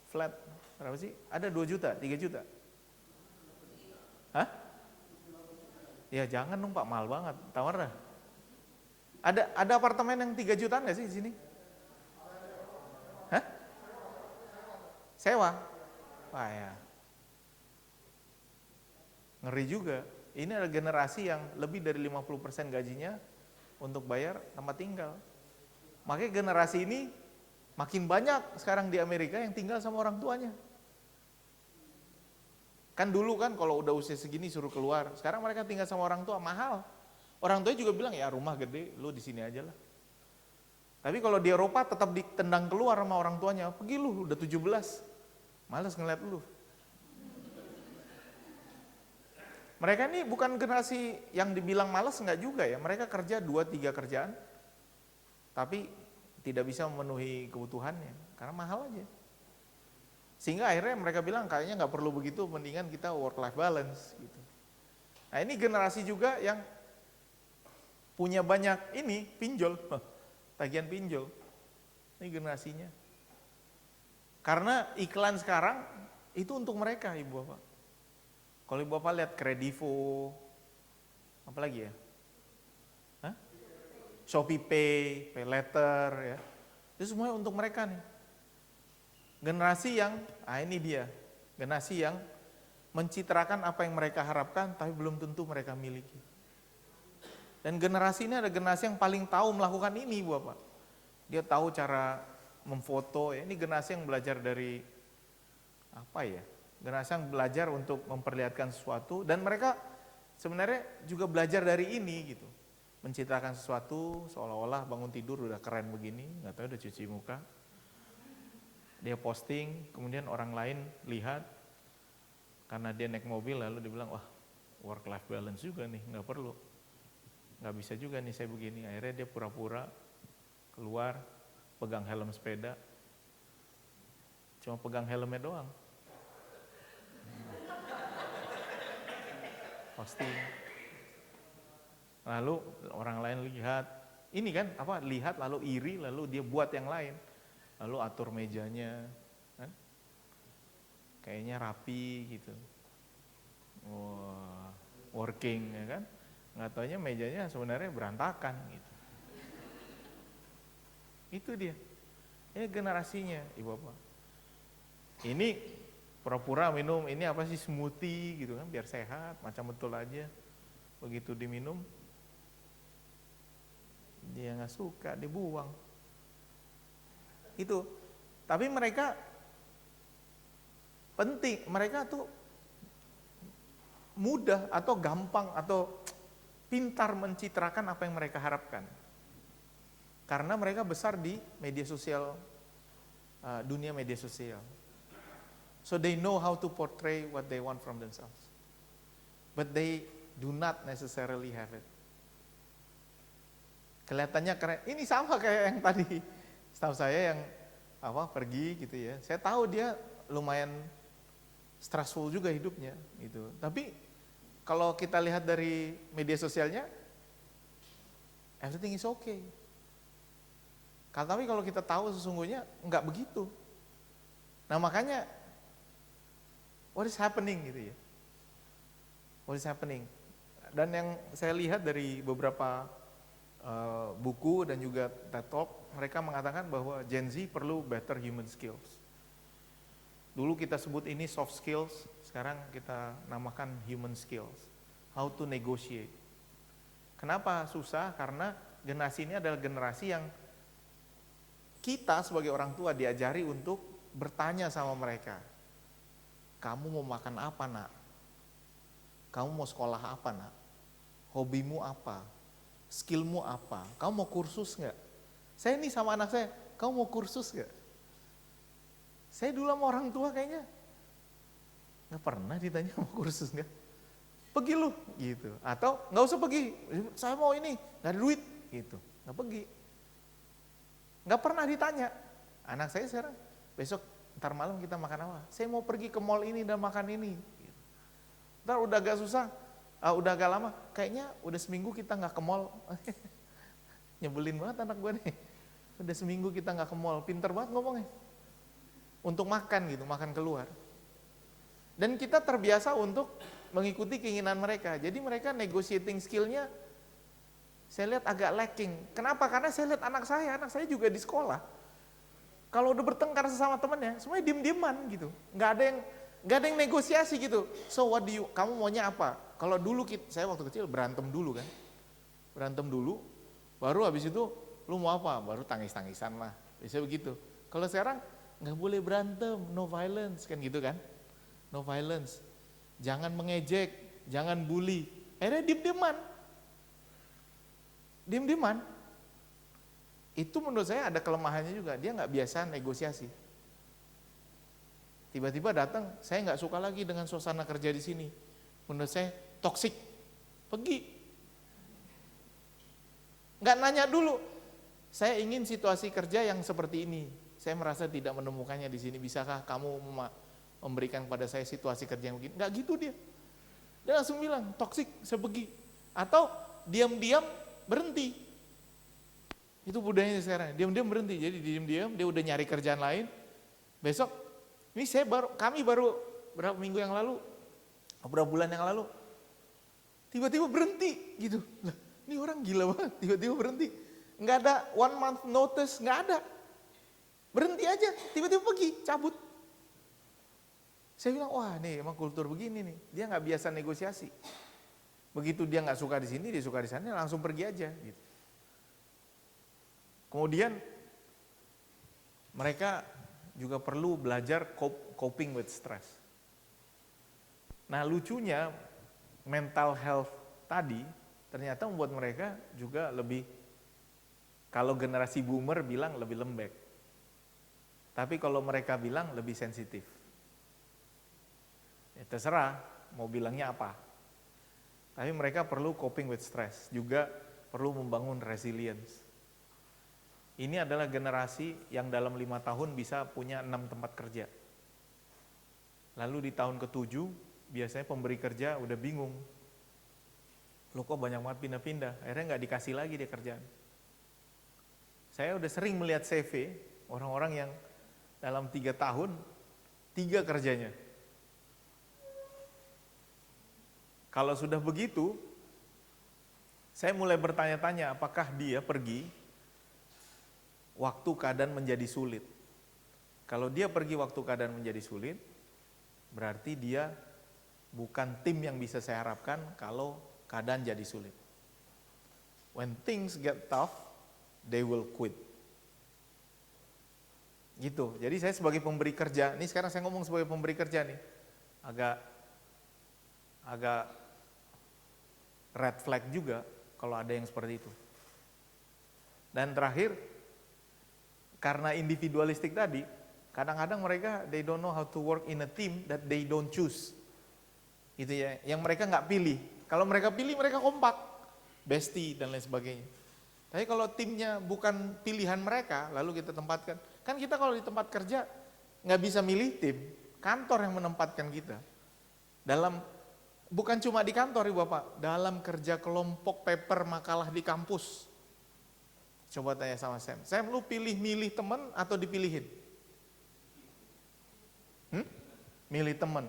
flat, berapa sih? Ada 2 juta, 3 juta? Hah? Ya jangan dong Pak, mahal banget, tawar dah. Ada apartemen yang 3 jutaan nggak sih di sini? Hah? Sewa? Wah ya. Ngeri juga. Ini adalah generasi yang lebih dari 50% gajinya untuk bayar tempat tinggal. Makanya generasi ini makin banyak sekarang di Amerika yang tinggal sama orang tuanya. Kan dulu kan kalau udah usia segini suruh keluar, sekarang mereka tinggal sama orang tua, mahal. Orang tuanya juga bilang, ya rumah gede, lu di sini aja lah. Tapi kalau di Eropa tetap ditendang keluar sama orang tuanya, pergi lu, udah 17, males ngeliat lu. Mereka ini bukan generasi yang dibilang males, enggak juga ya, mereka kerja 2-3 kerjaan, tapi tidak bisa memenuhi kebutuhannya, karena mahal aja. Sehingga akhirnya mereka bilang, kayaknya nggak perlu begitu, mendingan kita work-life balance. Gitu. Nah ini generasi juga yang punya banyak ini, pinjol, tagihan pinjol, ini generasinya. Karena iklan sekarang, itu untuk mereka Ibu Bapak. Kalau Ibu Bapak lihat Kredivo, apa lagi ya? Hah? Shopee Pay, Pay Later, ya. Itu semuanya untuk mereka nih. Generasi yang, ini dia, generasi yang mencitrakan apa yang mereka harapkan, tapi belum tentu mereka miliki. Dan generasi ini ada generasi yang paling tahu melakukan ini, Ibu Bapak. Dia tahu cara memfoto, ya. Ini generasi yang belajar dari, apa ya? Generasi yang belajar untuk memperlihatkan sesuatu, dan mereka sebenarnya juga belajar dari ini gitu, menciptakan sesuatu seolah-olah bangun tidur udah keren begini, nggak tahu udah cuci muka, dia posting, kemudian orang lain lihat, karena dia naik mobil lalu dia bilang, wah work life balance juga nih, nggak perlu, nggak bisa juga nih saya begini, akhirnya dia pura-pura keluar pegang helm sepeda, cuma pegang helmnya doang. Posting. Lalu orang lain lihat, ini kan apa? Lihat lalu iri, lalu dia buat yang lain, lalu atur mejanya, kan? Kayaknya rapi gitu. Wah, working ya kan? Nggak taunya mejanya sebenarnya berantakan gitu. Itu dia. Ini generasinya, Ibu Bapak. Ini pura-pura minum ini apa sih smoothie gitu kan biar sehat, macam betul aja. Begitu diminum dia nggak suka, dibuang. Itu. Tapi mereka penting, mereka tuh mudah atau gampang atau pintar mencitrakan apa yang mereka harapkan. Karena mereka besar di media sosial, dunia media sosial. So they know how to portray what they want from themselves. But they do not necessarily have it. Kelihatannya keren. Ini sama kayak yang tadi. Setahu saya yang pergi gitu ya. Saya tahu dia lumayan stressful juga hidupnya gitu. Tapi kalau kita lihat dari media sosialnya, everything is okay. Tapi kalau kita tahu sesungguhnya enggak begitu. Nah makanya what is happening gitu ya. What is happening. Dan yang saya lihat dari beberapa buku dan juga TED Talk, mereka mengatakan bahwa Gen Z perlu better human skills. Dulu kita sebut ini soft skills, sekarang kita namakan human skills. How to negotiate. Kenapa susah? Karena generasi ini adalah generasi yang kita sebagai orang tua diajari untuk bertanya sama mereka. Kamu mau makan apa, nak? Kamu mau sekolah apa, nak? Hobimu apa? Skillmu apa? Kamu mau kursus nggak? Saya ini sama anak saya, kamu mau kursus nggak? Saya dulu sama orang tua kayaknya nggak pernah ditanya mau kursus nggak. Pergi lu gitu. Atau nggak usah pergi, saya mau ini, nggak ada duit gitu. Nggak pergi. Nggak pernah ditanya. Anak saya sekarang, besok ntar malam kita makan apa? Saya mau pergi ke mall ini dan makan ini. Gitu. Ntar udah agak susah, udah agak lama, kayaknya udah seminggu kita nggak ke mall. Nyebelin banget anak gue nih. Udah seminggu kita nggak ke mall, pinter banget ngomongnya. Untuk makan gitu, makan keluar. Dan kita terbiasa untuk mengikuti keinginan mereka. Jadi mereka negotiating skillnya saya lihat agak lacking. Kenapa? Karena saya lihat anak saya juga di sekolah. Kalau udah bertengkar sesama temannya, semuanya diem-dieman gitu. Nggak ada yang negosiasi gitu. So what do you, kamu maunya apa? Kalau dulu saya waktu kecil berantem dulu kan. Berantem dulu, baru habis itu lu mau apa? Baru tangis-tangisan lah. Biasanya begitu. Kalau sekarang nggak boleh berantem, no violence kan gitu kan. No violence. Jangan mengejek, jangan bully. Akhirnya diem-dieman. Itu menurut saya ada kelemahannya juga, dia nggak biasa negosiasi. Tiba-tiba datang, saya nggak suka lagi dengan suasana kerja di sini. Menurut saya toksik, pergi. Nggak nanya dulu, saya ingin situasi kerja yang seperti ini. Saya merasa tidak menemukannya di sini. Bisakah kamu memberikan kepada saya situasi kerja yang begini? Nggak gitu dia. Dia langsung bilang, toksik, saya pergi. Atau diam-diam berhenti. Itu budayanya sekarang, diam-diam berhenti. Jadi diam-diam, dia udah nyari kerjaan lain. Besok, ini kami baru berapa minggu yang lalu, beberapa bulan yang lalu, tiba-tiba berhenti gitu. Lah, ini orang gila banget, tiba-tiba berhenti. Nggak ada 1 month notice, nggak ada. Berhenti aja, tiba-tiba pergi, cabut. Saya bilang, wah nih emang kultur begini nih, dia nggak biasa negosiasi. Begitu dia nggak suka di sini, dia suka di sana, langsung pergi aja. Gitu. Kemudian mereka juga perlu belajar coping with stress. Nah lucunya mental health tadi ternyata membuat mereka juga lebih, kalau generasi boomer bilang lebih lembek. Tapi kalau mereka bilang lebih sensitif. Ya terserah mau bilangnya apa. Tapi mereka perlu coping with stress, juga perlu membangun resilience. Ini adalah generasi yang dalam 5 tahun bisa punya 6 tempat kerja. Lalu di tahun ke-7 biasanya pemberi kerja udah bingung. Loh kok banyak banget pindah-pindah, akhirnya nggak dikasih lagi dia kerjaan. Saya udah sering melihat CV orang-orang yang dalam 3 tahun 3 kerjanya. Kalau sudah begitu, saya mulai bertanya-tanya apakah dia pergi waktu keadaan menjadi sulit. Kalau dia pergi waktu keadaan menjadi sulit, berarti dia bukan tim yang bisa saya harapkan kalau keadaan jadi sulit. When things get tough, they will quit. Gitu. Jadi saya sebagai pemberi kerja, ini sekarang saya ngomong sebagai pemberi kerja nih, agak red flag juga kalau ada yang seperti itu. Dan terakhir, karena individualistik tadi, kadang-kadang mereka they don't know how to work in a team that they don't choose. Gitu ya, yang mereka nggak pilih. Kalau mereka pilih, mereka kompak, bestie dan lain sebagainya. Tapi kalau timnya bukan pilihan mereka, lalu kita tempatkan. Kan kita kalau di tempat kerja nggak bisa milih tim, kantor yang menempatkan kita. Bukan cuma di kantor Ibu Bapak, dalam kerja kelompok paper makalah di kampus. Coba tanya sama Sam, lu milih teman atau dipilihin? Milih teman.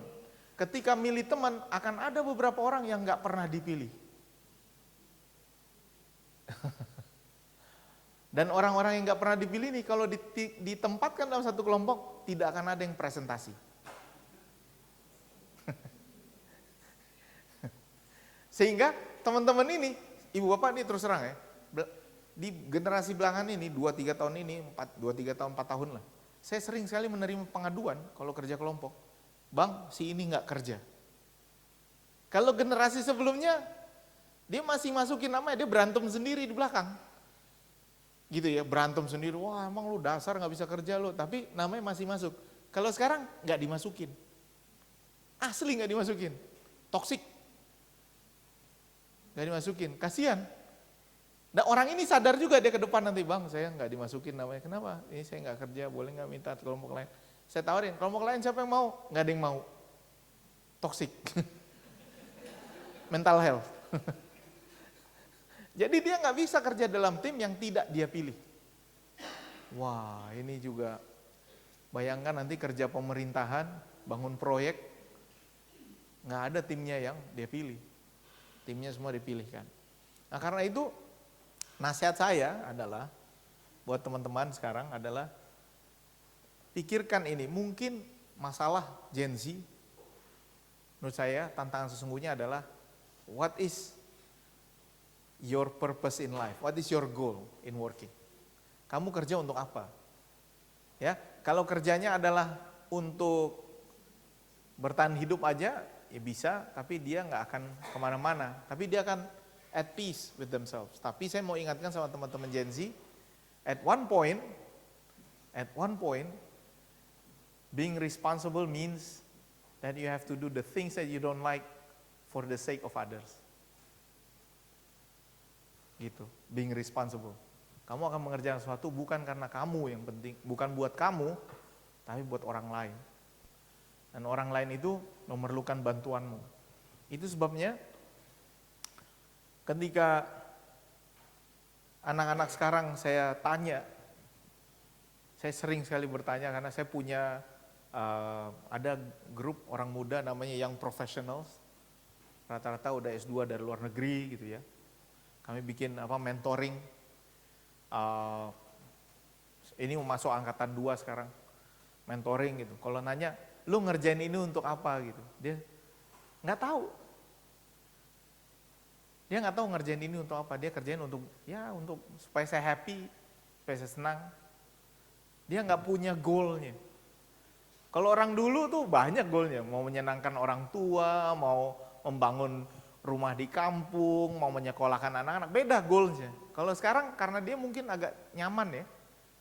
Ketika milih teman, akan ada beberapa orang yang nggak pernah dipilih. Dan orang-orang yang nggak pernah dipilih nih, kalau ditempatkan dalam satu kelompok, tidak akan ada yang presentasi. Sehingga teman-teman ini, ibu bapak ini terus terang ya, di generasi belakangan ini 2-3 tahun ini, 2-3 tahun 4 tahun lah. Saya sering sekali menerima pengaduan kalau kerja kelompok. Bang, si ini nggak kerja. Kalau generasi sebelumnya, dia masih masukin namanya, dia berantem sendiri di belakang. Gitu ya, berantem sendiri, wah emang lu dasar nggak bisa kerja lu, tapi namanya masih masuk. Kalau sekarang nggak dimasukin. Asli nggak dimasukin. Toksik. Nggak dimasukin, kasihan. Nah orang ini sadar juga dia ke depan nanti, bang saya nggak dimasukin namanya, kenapa? Ini saya nggak kerja, boleh nggak minta kelompok lain? Saya tawarin, kelompok lain siapa yang mau? Nggak ada yang mau. Toksik. Mental health. Jadi dia nggak bisa kerja dalam tim yang tidak dia pilih. Wah ini juga, bayangkan nanti kerja pemerintahan, bangun proyek, nggak ada timnya yang dia pilih. Timnya semua dipilihkan. Nah karena itu, nasihat saya adalah, buat teman-teman sekarang adalah, pikirkan ini, mungkin masalah Gen Z, menurut saya tantangan sesungguhnya adalah, what is your purpose in life? What is your goal in working? Kamu kerja untuk apa? Ya, kalau kerjanya adalah untuk bertahan hidup aja, ya bisa, tapi dia nggak akan kemana-mana. Tapi dia akan at peace with themselves. Tapi saya mau ingatkan sama teman-teman Gen Z, at one point, being responsible means that you have to do the things that you don't like for the sake of others. Gitu, being responsible. Kamu akan mengerjakan sesuatu bukan karena kamu yang penting, bukan buat kamu, tapi buat orang lain. Dan orang lain itu memerlukan bantuanmu. Itu sebabnya ketika anak-anak sekarang saya tanya, saya sering sekali bertanya karena saya punya ada grup orang muda namanya Young Professionals, rata-rata udah S2 dari luar negeri gitu ya. Kami bikin mentoring, ini mau masuk angkatan 2 sekarang, mentoring gitu. Kalau nanya, lu ngerjain ini untuk apa gitu, dia nggak tahu. Dia nggak tahu ngerjain ini untuk apa, dia kerjain untuk supaya saya happy, supaya saya senang. Dia nggak punya goalnya. Kalau orang dulu tuh banyak goalnya, mau menyenangkan orang tua, mau membangun rumah di kampung, mau menyekolahkan anak-anak, beda goalnya. Kalau sekarang karena dia mungkin agak nyaman ya,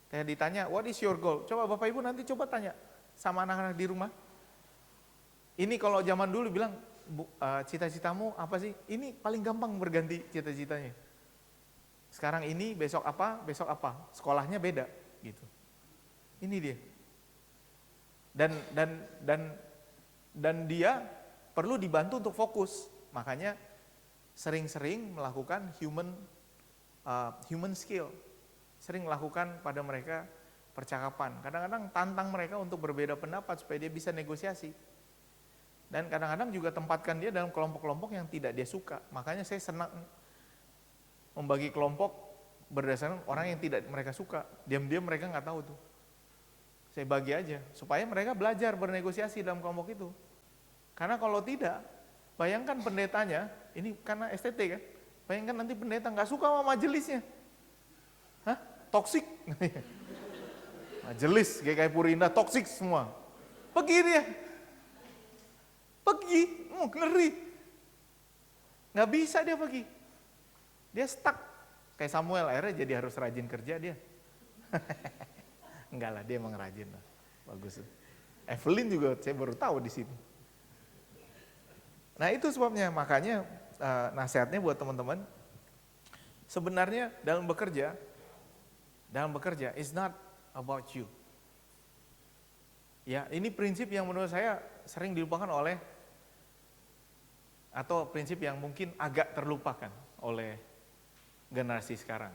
kayak ditanya, what is your goal? Coba Bapak Ibu nanti coba tanya sama anak-anak di rumah. Ini kalau zaman dulu bilang, cita-citamu apa sih? Ini paling gampang berganti cita-citanya. Sekarang ini, besok apa, sekolahnya beda gitu. Ini dia. Dan dia perlu dibantu untuk fokus. Makanya sering-sering melakukan human skill. Sering melakukan pada mereka percakapan. Kadang-kadang tantang mereka untuk berbeda pendapat supaya dia bisa negosiasi. Dan kadang-kadang juga tempatkan dia dalam kelompok-kelompok yang tidak dia suka. Makanya saya senang membagi kelompok berdasarkan orang yang tidak mereka suka. Diam-diam mereka nggak tahu tuh. Saya bagi aja supaya mereka belajar bernegosiasi dalam kelompok itu. Karena kalau tidak, bayangkan pendetanya, ini karena STT kan, bayangkan nanti pendeta nggak suka sama majelisnya. Hah? Toksik. Majelis GKI Purwinda toksik semua. Pergi dia. Pergi, ngeri. Nggak bisa dia pergi. Dia stuck. Kayak Samuel, akhirnya jadi harus rajin kerja dia. Enggak lah, dia emang rajin lah. Bagus. Evelyn juga saya baru tahu di sini. Nah itu sebabnya, makanya nasihatnya buat teman-teman, sebenarnya dalam bekerja is not about you. Ya, ini prinsip yang menurut saya sering dilupakan atau prinsip yang mungkin agak terlupakan oleh generasi sekarang.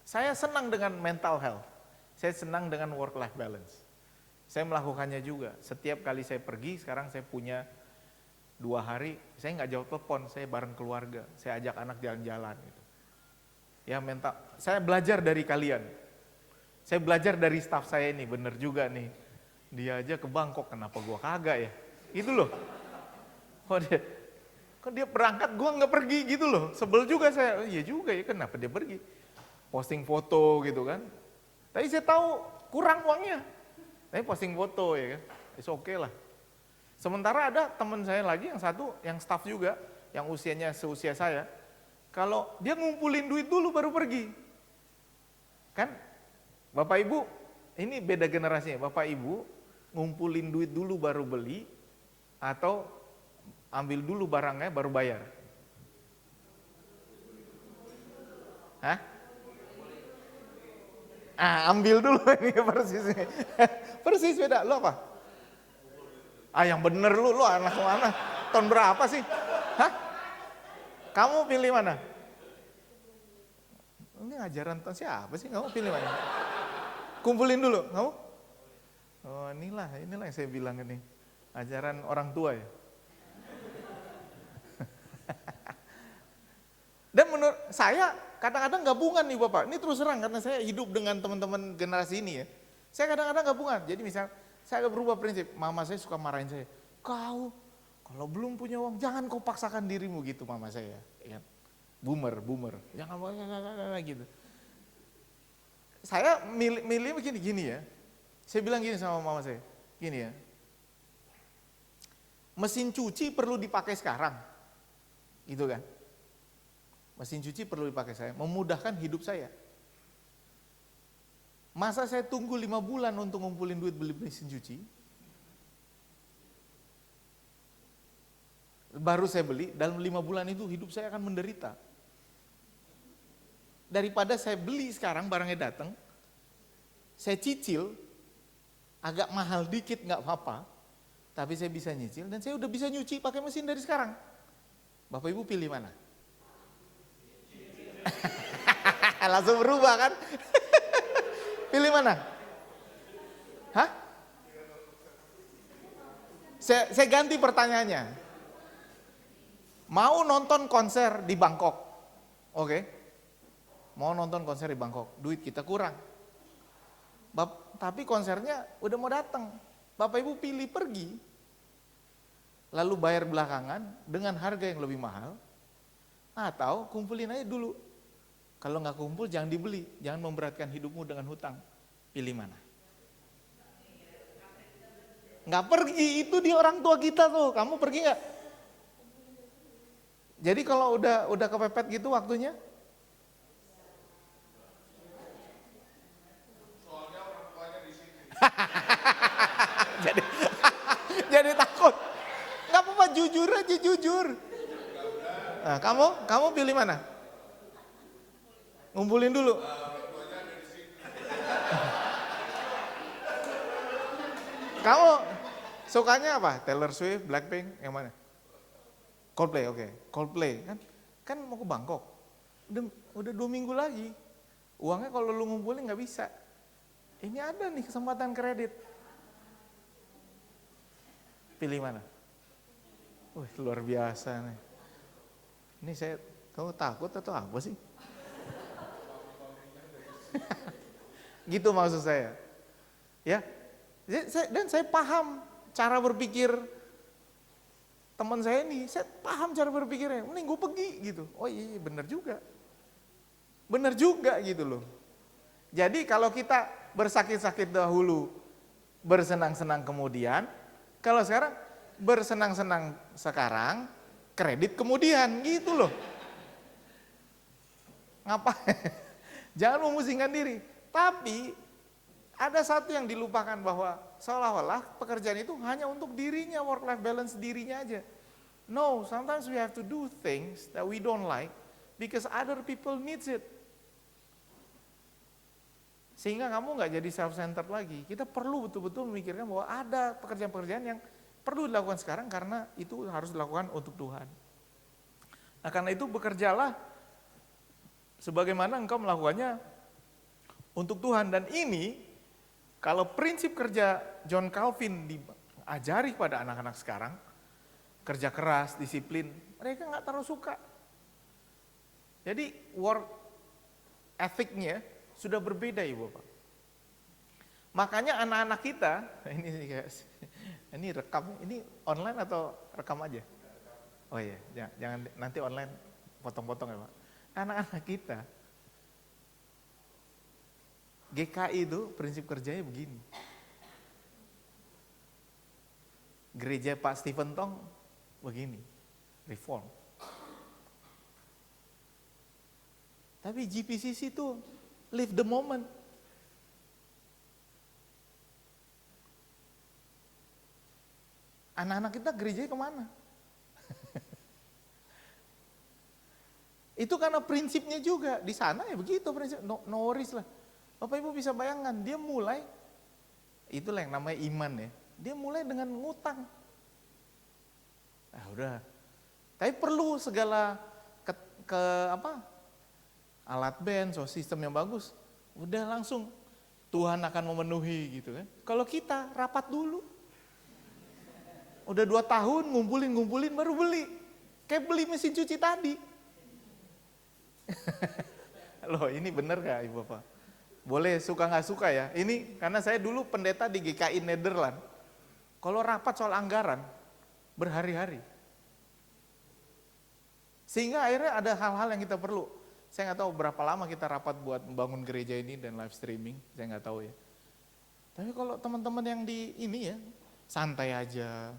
Saya senang dengan mental health, saya senang dengan work-life balance. Saya melakukannya juga, setiap kali saya pergi, sekarang saya punya 2 hari, saya nggak jawab telepon, saya bareng keluarga, saya ajak anak jalan-jalan gitu. Ya mental, saya belajar dari kalian, saya belajar dari staff saya ini, bener juga nih, dia aja ke Bangkok, kenapa gua kagak ya? Itu loh. Kok dia berangkat, gua nggak pergi gitu loh. Sebel juga saya, iya juga ya, kenapa dia pergi? Posting foto gitu kan. Tapi saya tahu kurang uangnya. Tapi posting foto ya kan, it's okay lah. Sementara ada teman saya lagi yang satu, yang staff juga, yang usianya seusia saya. Kalau dia ngumpulin duit dulu baru pergi. Kan, Bapak Ibu, ini beda generasinya. Bapak Ibu ngumpulin duit dulu baru beli, atau ambil dulu barangnya baru bayar? Hah? Ambil dulu ini persis. Persis beda, lo apa? Yang bener lu anak mana? Tahun berapa sih? Hah? Kamu pilih mana? Ini ajaran tahun siapa sih? Kamu pilih mana? Kumpulin dulu, kamu? Oh inilah yang saya bilang ini. Ajaran orang tua ya. Dan menurut saya kadang-kadang gabungan nih Bapak. Ini terus terang karena saya hidup dengan teman-teman generasi ini ya. Saya kadang-kadang gabungan. Jadi misal saya agak berubah prinsip. Mama saya suka marahin saya. Kau kalau belum punya uang jangan kau paksakan dirimu gitu mama saya. Ya kan? Boomer. Jangan gitu. Saya milih begini ya. Saya bilang gini sama mama saya. Gini ya. Mesin cuci perlu dipakai sekarang. Gitu kan. Mesin cuci perlu dipakai saya, memudahkan hidup saya. Masa saya tunggu 5 bulan untuk ngumpulin duit beli mesin cuci? Baru saya beli, dalam 5 bulan itu hidup saya akan menderita. Daripada saya beli sekarang barangnya datang, saya cicil, agak mahal dikit nggak apa-apa, tapi saya bisa nyicil dan saya udah bisa nyuci pakai mesin dari sekarang. Bapak Ibu pilih mana? Langsung berubah kan? Pilih mana? Hah? Saya ganti pertanyaannya. Mau nonton konser di Bangkok? Oke. Mau nonton konser di Bangkok, duit kita kurang. Tapi konsernya udah mau datang. Bapak Ibu pilih pergi, lalu bayar belakangan dengan harga yang lebih mahal, atau kumpulin aja dulu. Kalau nggak kumpul jangan dibeli, jangan memberatkan hidupmu dengan hutang. Pilih mana? Nggak pergi, itu di orang tua kita tuh. Kamu pergi nggak? Jadi kalau udah kepepet gitu waktunya? Soalnya orang tuanya di sini. jadi takut. Nggak apa-apa, jujur aja, jujur. Nah, kamu pilih mana? Ngumpulin dulu. Kamu sukanya apa? Taylor Swift, Blackpink, yang mana? Coldplay, oke. Coldplay kan mau ke Bangkok. Udah 2 minggu lagi. Uangnya kalau lu ngumpulin nggak bisa. Ini ada nih kesempatan kredit. Pilih mana? Wih, luar biasa nih. Ini kamu takut atau apa sih? Gitu maksud saya. Ya. Dan saya paham cara berpikir teman saya ini, saya paham cara berpikirnya. Mending gue pergi gitu. Oh iya benar juga. Benar juga gitu loh. Jadi kalau kita bersakit-sakit dahulu, bersenang-senang kemudian, kalau sekarang bersenang-senang sekarang, kredit kemudian gitu loh. Ngapain? Jangan memusingkan diri. Tapi ada satu yang dilupakan bahwa seolah-olah pekerjaan itu hanya untuk dirinya, work life balance dirinya aja. No, sometimes we have to do things that we don't like because other people needs it. Sehingga kamu nggak jadi self-centered lagi. Kita perlu betul-betul memikirkan bahwa ada pekerjaan-pekerjaan yang perlu dilakukan sekarang karena itu harus dilakukan untuk Tuhan. Nah karena itu bekerjalah sebagaimana engkau melakukannya untuk Tuhan. Dan ini kalau prinsip kerja John Calvin diajari pada anak-anak sekarang, kerja keras, disiplin, mereka nggak terlalu suka. Jadi work ethicnya sudah berbeda Ibu Bapak. Makanya anak-anak kita, ini rekam, ini online atau rekam aja? Oh iya, jangan nanti online potong-potong ya Pak. Anak-anak kita, GKI itu prinsip kerjanya begini. Gereja Pak Stephen Tong begini, reform. Tapi GPCC itu live the moment. Anak-anak kita gerejanya kemana? Itu karena prinsipnya juga, di sana ya begitu prinsip, no worries lah. Bapak Ibu bisa bayangkan, dia mulai, itulah yang namanya iman ya, dia mulai dengan ngutang. Nah udah, tapi perlu segala alat band, so sistem yang bagus, udah langsung Tuhan akan memenuhi gitu kan. Kalau kita rapat dulu, udah 2 tahun ngumpulin baru beli, kayak beli mesin cuci tadi. Loh ini bener gak Ibu Bapak? Boleh suka gak suka ya, ini karena saya dulu pendeta di GKI Nederland. Kalau rapat soal anggaran, berhari-hari. Sehingga akhirnya ada hal-hal yang kita perlu. Saya gak tahu berapa lama kita rapat buat membangun gereja ini dan live streaming, saya gak tahu ya. Tapi kalau teman-teman yang di ini ya, santai aja,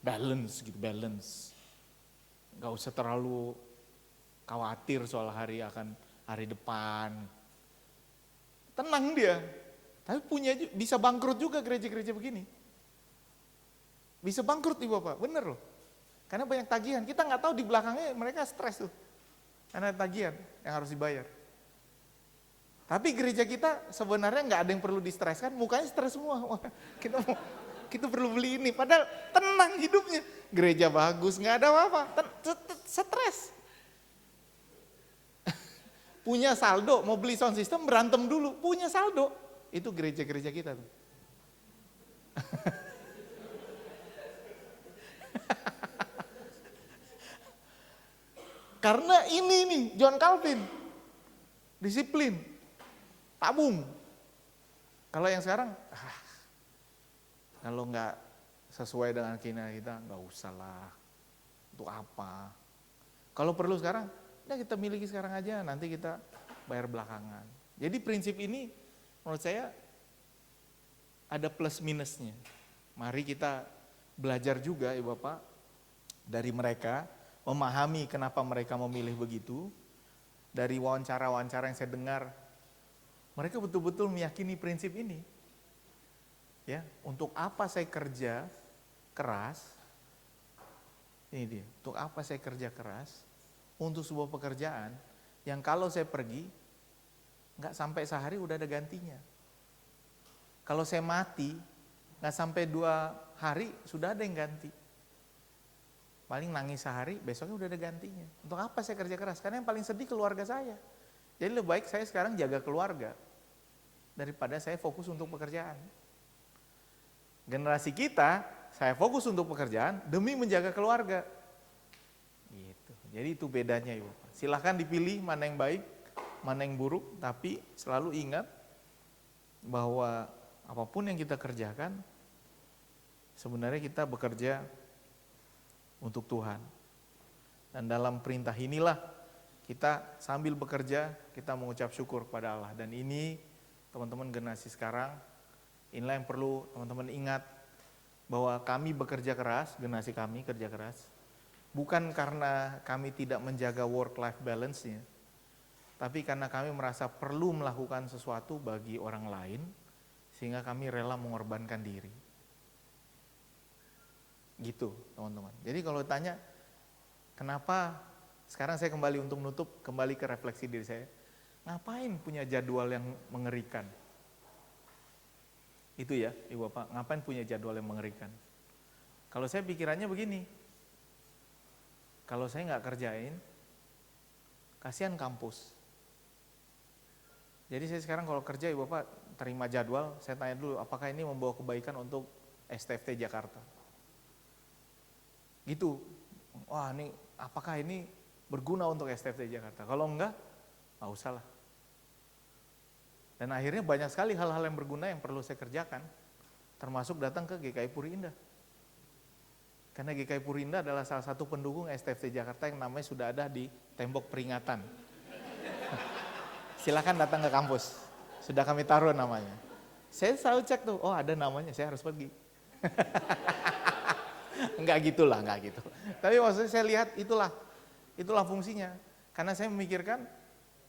balance gitu, balance. Gak usah terlalu khawatir soal hari depan. Tenang dia. Tapi bisa bangkrut juga gereja-gereja begini. Bisa bangkrut Ibu Bapak, bener loh. Karena banyak tagihan, kita nggak tahu di belakangnya mereka stres tuh. Karena tagihan yang harus dibayar. Tapi gereja kita sebenarnya nggak ada yang perlu distreskan, mukanya stres semua. Wah, kita perlu beli ini, padahal tenang hidupnya. Gereja bagus, nggak ada apa-apa, stres. Punya saldo, mau beli sound system berantem dulu, punya saldo. Itu gereja-gereja kita tuh. Karena ini nih, John Calvin, disiplin, tabung. Kalau yang sekarang, kalau nggak sesuai dengan keinginan kita, nggak usah lah. Untuk apa? Kalau perlu sekarang, ya kita miliki sekarang aja, nanti kita bayar belakangan. Jadi prinsip ini menurut saya ada plus minusnya. Mari kita belajar juga ya Bapak dari mereka, memahami kenapa mereka memilih begitu. Dari wawancara-wawancara yang saya dengar, mereka betul-betul meyakini prinsip ini. Ya, untuk apa saya kerja keras? Ini dia, untuk apa saya kerja keras untuk sebuah pekerjaan yang kalau saya pergi nggak sampai sehari udah ada gantinya. Kalau saya mati nggak sampai 2 hari sudah ada yang ganti. Paling nangis sehari, besoknya udah ada gantinya. Untuk apa saya kerja keras? Karena yang paling sedih keluarga saya. Jadi lebih baik saya sekarang jaga keluarga daripada saya fokus untuk pekerjaan. Generasi kita, saya fokus untuk pekerjaan demi menjaga keluarga. Gitu. Jadi itu bedanya Ibu. Silahkan dipilih mana yang baik, mana yang buruk, tapi selalu ingat bahwa apapun yang kita kerjakan, sebenarnya kita bekerja untuk Tuhan. Dan dalam perintah inilah kita sambil bekerja, kita mengucap syukur kepada Allah. Dan ini teman-teman generasi sekarang, inilah yang perlu teman-teman ingat, bahwa kami bekerja keras, generasi kami kerja keras, bukan karena kami tidak menjaga work-life balance-nya, tapi karena kami merasa perlu melakukan sesuatu bagi orang lain, sehingga kami rela mengorbankan diri. Gitu teman-teman. Jadi kalau tanya, kenapa sekarang saya kembali untuk menutup, kembali ke refleksi diri saya, ngapain punya jadwal yang mengerikan? Itu ya Ibu Bapak, ngapain punya jadwal yang mengerikan? Kalau saya pikirannya begini, kalau saya nggak kerjain, kasihan kampus. Jadi saya sekarang kalau kerja Ibu Bapak terima jadwal, saya tanya dulu apakah ini membawa kebaikan untuk STFT Jakarta. Gitu, wah ini apakah ini berguna untuk STFT Jakarta? Kalau enggak, nggak usah lah. Dan akhirnya banyak sekali hal-hal yang berguna yang perlu saya kerjakan, termasuk datang ke GKI Puri Indah. Karena GKI Purinda adalah salah satu pendukung STFC Jakarta yang namanya sudah ada di tembok peringatan. Silakan datang ke kampus, sudah kami taruh namanya. Saya selalu cek tuh, oh ada namanya, saya harus pergi. Enggak gitulah, enggak gitu. Tapi maksudnya saya lihat itulah fungsinya. Karena saya memikirkan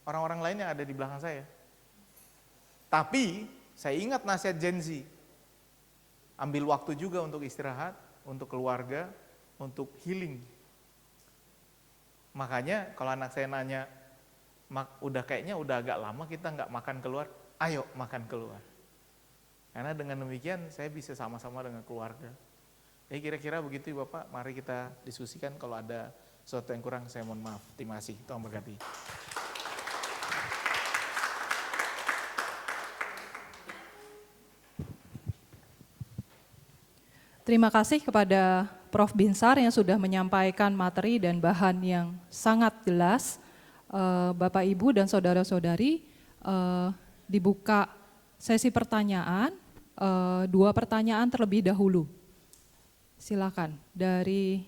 orang-orang lain yang ada di belakang saya. Tapi saya ingat nasihat Gen Z. Ambil waktu juga untuk istirahat, untuk keluarga, untuk healing. Makanya kalau anak saya nanya, kayaknya udah agak lama kita nggak makan keluar, ayo makan keluar. Karena dengan demikian saya bisa sama-sama dengan keluarga. Kira-kira begitu Bapak, mari kita diskusikan. Kalau ada sesuatu yang kurang saya mohon maaf. Terima kasih, Tuhan berkati. Terima kasih kepada Prof. Binsar yang sudah menyampaikan materi dan bahan yang sangat jelas. Bapak, Ibu, dan saudara-saudari, dibuka sesi pertanyaan, 2 pertanyaan terlebih dahulu. Silakan dari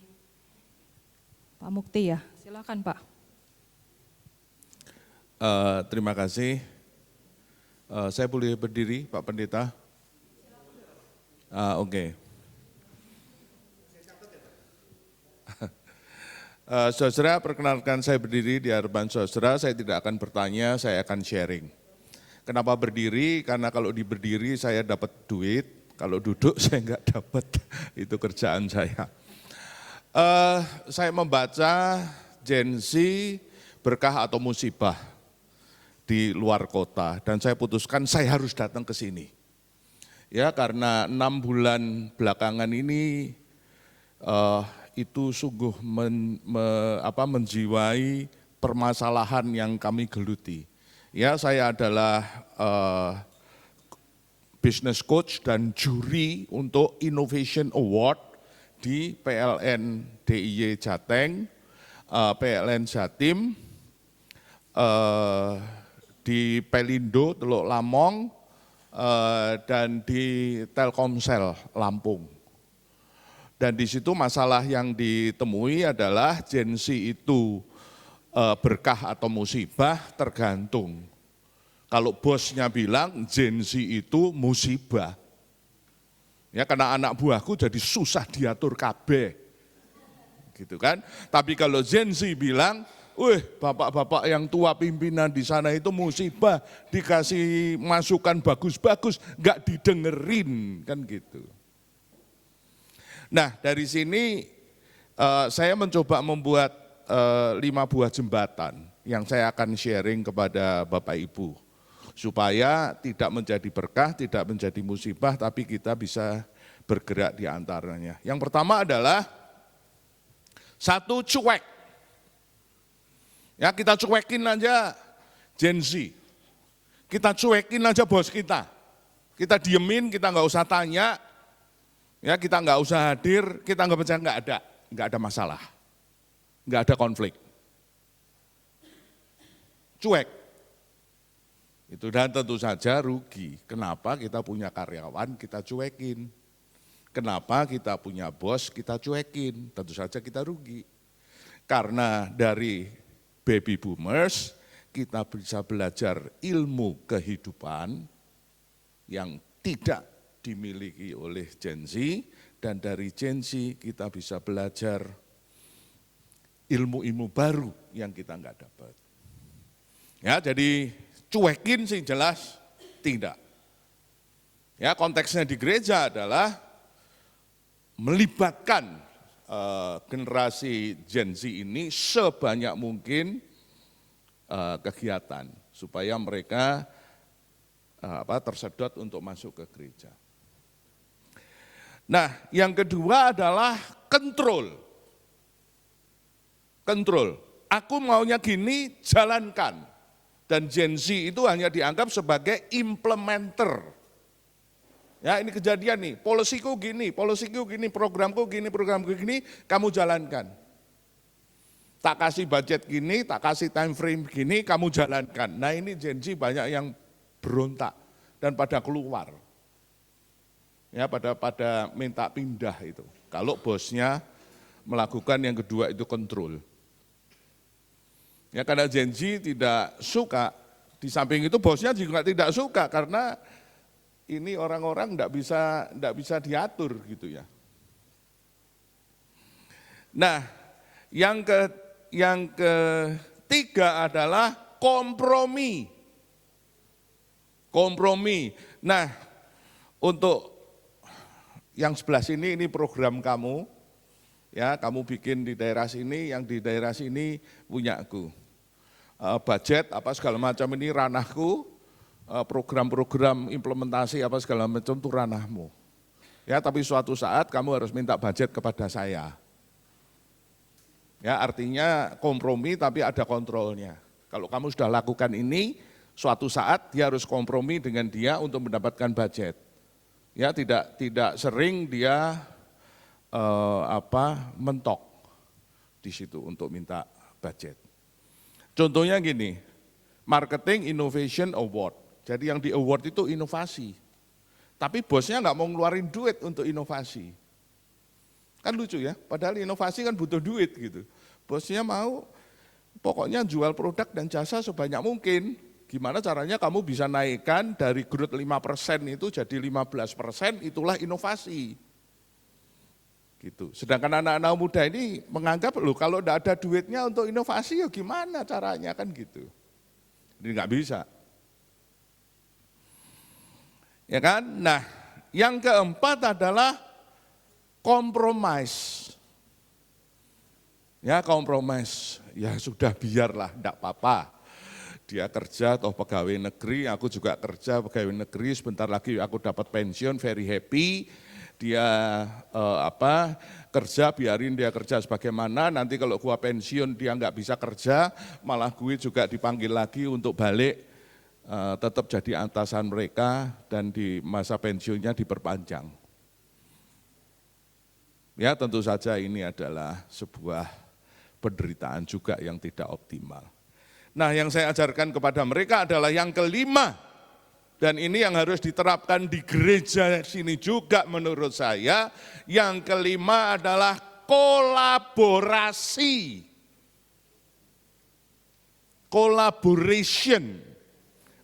Pak Mukti ya, silakan Pak. Terima kasih. Saya boleh berdiri, Pak Pendeta? Oke. Saudara, perkenalkan saya berdiri di hadapan saudara, saya tidak akan bertanya, saya akan sharing. Kenapa berdiri? Karena kalau di berdiri saya dapat duit, kalau duduk saya enggak dapat, itu kerjaan saya. Saya membaca Gen Z berkah atau musibah di luar kota, dan saya putuskan saya harus datang ke sini. Ya, karena 6 bulan belakangan ini itu sungguh menjiwai permasalahan yang kami geluti. Ya, saya adalah business coach dan juri untuk Innovation Award di PLN DIY Jateng, PLN Jatim, di Pelindo Teluk Lamong, dan di Telkomsel Lampung. Dan di situ masalah yang ditemui adalah Gen Z itu berkah atau musibah tergantung. Kalau bosnya bilang Gen Z itu musibah, ya karena anak buahku jadi susah diatur kabeh, gitu kan. Tapi kalau Gen Z bilang, bapak-bapak yang tua pimpinan di sana itu musibah, dikasih masukan bagus-bagus, nggak didengerin, kan gitu. Nah, dari sini saya mencoba membuat 5 buah jembatan yang saya akan sharing kepada Bapak Ibu, supaya tidak menjadi berkah, tidak menjadi musibah, tapi kita bisa bergerak di antaranya. Yang pertama adalah 1, cuek. Ya, kita cuekin aja Gen Z, kita cuekin aja bos kita diemin, kita nggak usah tanya, ya kita nggak usah hadir, kita nggak percaya, nggak ada masalah, nggak ada konflik, cuek. Itu dan tentu saja rugi. Kenapa kita punya karyawan kita cuekin? Kenapa kita punya bos kita cuekin? Tentu saja kita rugi. Karena dari baby boomers kita bisa belajar ilmu kehidupan yang tidak dimiliki oleh Gen Z, dan dari Gen Z kita bisa belajar ilmu-ilmu baru yang kita enggak dapat. Ya, jadi cuekin sih jelas tidak. Ya, konteksnya di gereja adalah melibatkan generasi Gen Z ini sebanyak mungkin kegiatan supaya mereka tersedot untuk masuk ke gereja. Nah, yang kedua adalah kontrol. Kontrol. Aku maunya gini, jalankan. Dan Gen Z itu hanya dianggap sebagai implementer. Ya, ini kejadian nih, polisiku gini, programku gini, kamu jalankan. Tak kasih budget gini, tak kasih time frame gini, kamu jalankan. Nah, ini Gen Z banyak yang berontak dan pada keluar. Ya, pada minta pindah itu. Kalau bosnya melakukan yang kedua itu kontrol. Ya karena Gen Z tidak suka, di samping itu bosnya juga tidak suka karena ini orang-orang enggak bisa diatur gitu ya. Nah, yang ketiga adalah kompromi. Kompromi. Nah, untuk yang sebelah sini ini program kamu. Ya, kamu bikin di daerah sini, yang di daerah sini punyaku. Budget apa segala macam ini ranahku, program-program implementasi apa segala macam itu ranahmu. Ya, tapi suatu saat kamu harus minta budget kepada saya. Ya, artinya kompromi tapi ada kontrolnya. Kalau kamu sudah lakukan ini, suatu saat dia harus kompromi dengan dia untuk mendapatkan budget. Ya, tidak sering dia mentok di situ untuk minta budget. Contohnya gini, Marketing Innovation Award. Jadi yang di award itu inovasi. Tapi bosnya nggak mau ngeluarin duit untuk inovasi. Kan lucu ya, padahal inovasi kan butuh duit gitu. Bosnya mau pokoknya jual produk dan jasa sebanyak mungkin. Gimana caranya kamu bisa naikkan dari growth 5% itu jadi 15%, itulah inovasi. Gitu. Sedangkan anak-anak muda ini menganggap loh kalau tidak ada duitnya untuk inovasi ya gimana caranya kan gitu. Jadi nggak bisa. Ya kan? Nah, yang keempat adalah kompromis. Ya kompromis, ya sudah biarlah, enggak apa-apa. Dia kerja atau pegawai negeri, aku juga kerja pegawai negeri, sebentar lagi aku dapat pensiun, very happy. Dia kerja, biarin dia kerja sebagaimana, nanti kalau gua pensiun dia enggak bisa kerja, malah gue juga dipanggil lagi untuk balik, tetap jadi atasan mereka dan di masa pensiunnya diperpanjang. Ya tentu saja ini adalah sebuah penderitaan juga yang tidak optimal. Nah yang saya ajarkan kepada mereka adalah yang kelima, dan ini yang harus diterapkan di gereja sini juga menurut saya, yang kelima adalah kolaborasi. Collaboration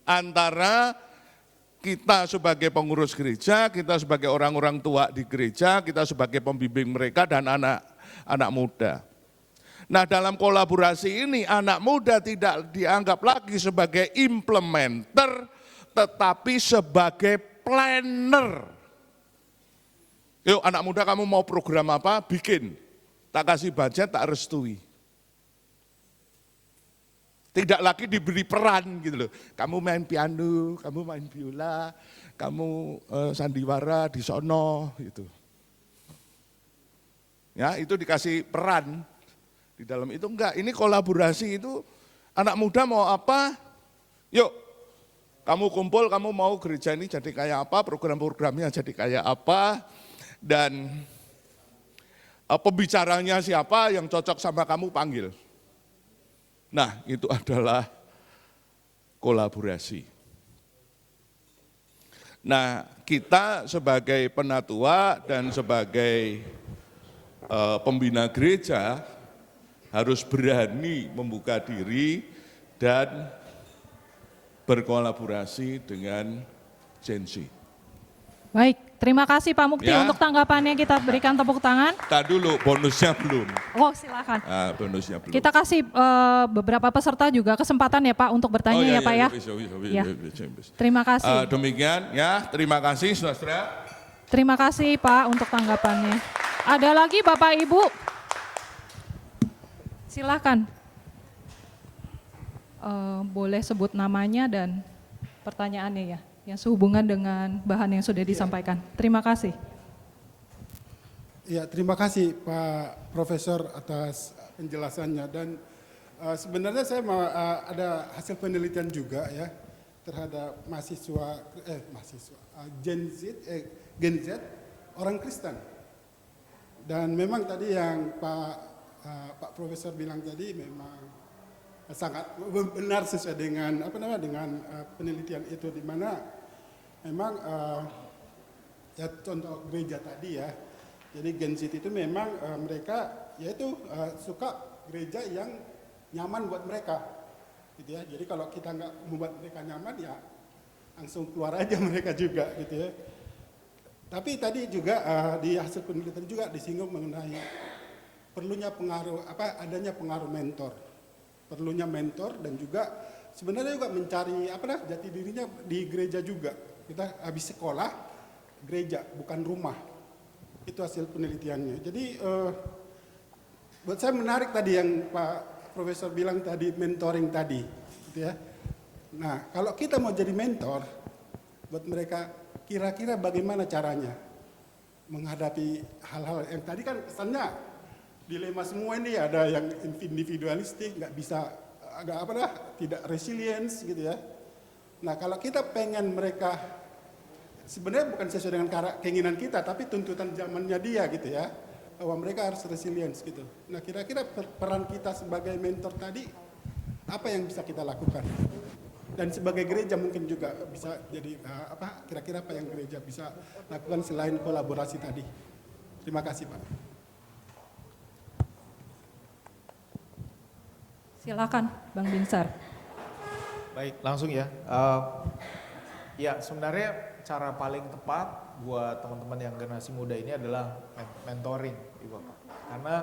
antara kita sebagai pengurus gereja, kita sebagai orang-orang tua di gereja, kita sebagai pembimbing mereka dan anak muda. Nah dalam kolaborasi ini anak muda tidak dianggap lagi sebagai implementer, tetapi sebagai planner. Yuk anak muda kamu mau program apa? Bikin. Tak kasih budget, tak restui. Tidak lagi diberi peran gitu loh. Kamu main piano, kamu main biola, kamu sandiwara di sono gitu. Ya itu dikasih peran. Di dalam itu enggak, ini kolaborasi itu anak muda mau apa, yuk kamu kumpul, kamu mau gereja ini jadi kayak apa, program-programnya jadi kayak apa, dan pembicaranya siapa yang cocok sama kamu panggil. Nah itu adalah kolaborasi. Nah kita sebagai penatua dan sebagai pembina gereja, harus berani membuka diri dan berkolaborasi dengan Gen Z. Baik, terima kasih Pak Mukti Ya. untuk tanggapannya, kita berikan tepuk tangan. Tak dulu, bonusnya belum. Oh silakan. Bonusnya belum. Kita kasih beberapa peserta juga kesempatan ya Pak untuk bertanya ya Pak ya. Ya. Terima kasih. Demikian ya, terima kasih saudara. Terima kasih Pak untuk tanggapannya. Ada lagi Bapak Ibu? Silakan. Boleh sebut namanya dan pertanyaannya ya, yang sehubungan dengan bahan yang sudah disampaikan. Terima kasih. Ya, terima kasih Pak Profesor atas penjelasannya, dan sebenarnya saya mau ada hasil penelitian juga ya terhadap Gen Z orang Kristen. Dan memang tadi yang Pak Profesor bilang tadi memang sangat benar sesuai dengan penelitian itu, di mana memang ya contoh gereja tadi ya. Jadi Gen Z itu memang mereka yaitu suka gereja yang nyaman buat mereka, gitu ya. Jadi kalau kita nggak membuat mereka nyaman, ya langsung keluar aja mereka juga, gitu ya. Tapi tadi juga di hasil penelitian juga disinggung mengenai perlunya adanya pengaruh mentor, perlunya mentor, dan juga sebenarnya juga mencari jati dirinya di gereja juga. Kita habis sekolah gereja bukan rumah, itu hasil penelitiannya. Jadi buat saya menarik tadi yang Pak Profesor bilang tadi, mentoring tadi, gitu ya. Nah, kalau kita mau jadi mentor buat mereka, kira-kira bagaimana caranya menghadapi hal-hal yang tadi kan kesannya dilema semua ini, ada yang individualistik, nggak bisa, tidak resilience gitu ya. Nah, kalau kita pengen mereka, sebenarnya bukan sesuai dengan keinginan kita, tapi tuntutan zamannya dia gitu ya, bahwa mereka harus resilience gitu. Nah, kira-kira peran kita sebagai mentor tadi, apa yang bisa kita lakukan? Dan sebagai gereja mungkin juga bisa jadi kira-kira apa yang gereja bisa lakukan selain kolaborasi tadi. Terima kasih Pak. Silakan Bang Binsar. Baik, langsung ya. Ya, sebenarnya cara paling tepat buat teman-teman yang generasi muda ini adalah mentoring, Ibu Bapak. Karena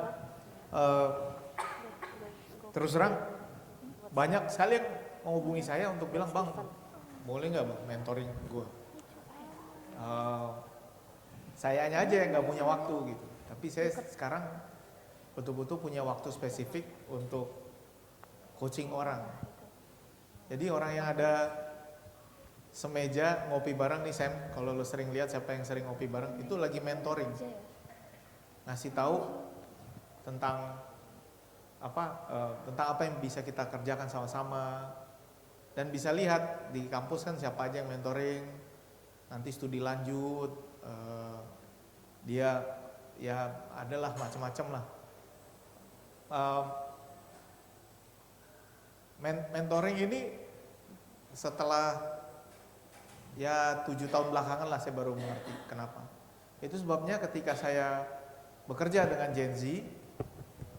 terus terang banyak sekali yang menghubungi saya untuk bilang, Bang, boleh nggak Bang mentoring gue? Sayanya aja yang nggak punya waktu gitu. Tapi saya sekarang betul-betul punya waktu spesifik untuk coaching orang. Jadi orang yang ada semeja ngopi bareng nih Sam, kalau lo sering lihat siapa yang sering ngopi bareng, itu lagi mentoring. Ngasih tahu tentang apa yang bisa kita kerjakan sama-sama. Dan bisa lihat di kampus kan siapa aja yang mentoring, nanti studi lanjut, dia ya adalah macam-macam lah. Mentoring ini setelah ya 7 tahun belakangan lah saya baru mengerti kenapa. Itu sebabnya ketika saya bekerja dengan Gen Z,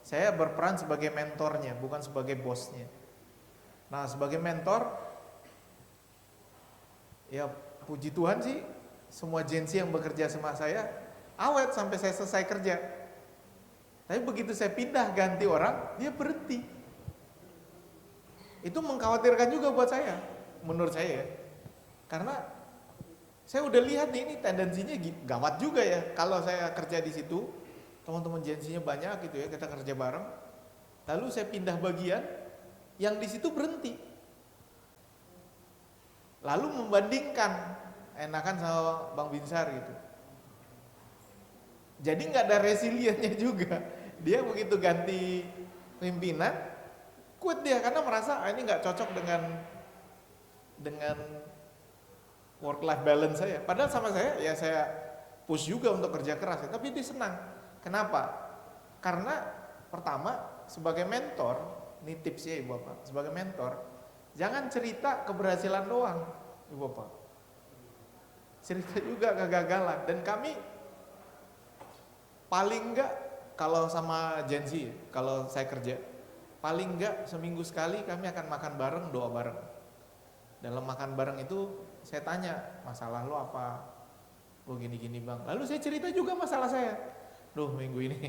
saya berperan sebagai mentornya, bukan sebagai bosnya. Nah, sebagai mentor, ya puji Tuhan sih, semua Gen Z yang bekerja sama saya awet sampai saya selesai kerja. Tapi begitu saya pindah ganti orang, dia berhenti. Itu mengkhawatirkan juga buat saya, menurut saya ya. Karena saya udah lihat nih, ini tendensinya gawat juga ya. Kalau saya kerja di situ, teman-teman Gen Z-nya banyak gitu ya, kita kerja bareng. Lalu saya pindah bagian, yang di situ berhenti. Lalu membandingkan, enakan sama Bang Binsar gitu. Jadi nggak ada resiliennya juga. Dia begitu ganti pimpinan, quit dia karena merasa ini nggak cocok dengan work life balance saya. Padahal sama saya ya saya push juga untuk kerja keras, ya, tapi dia senang. Kenapa? Karena pertama sebagai mentor, ini tipsnya Ibu Bapak, sebagai mentor jangan cerita keberhasilan doang Ibu Bapak, cerita juga kegagalan. Dan kami paling enggak kalau sama Gen Z, kalau saya kerja paling enggak seminggu sekali kami akan makan bareng, doa bareng. Dalam makan bareng itu saya tanya, masalah lo apa? Lo gini-gini Bang. Lalu saya cerita juga masalah saya. Duh, minggu ini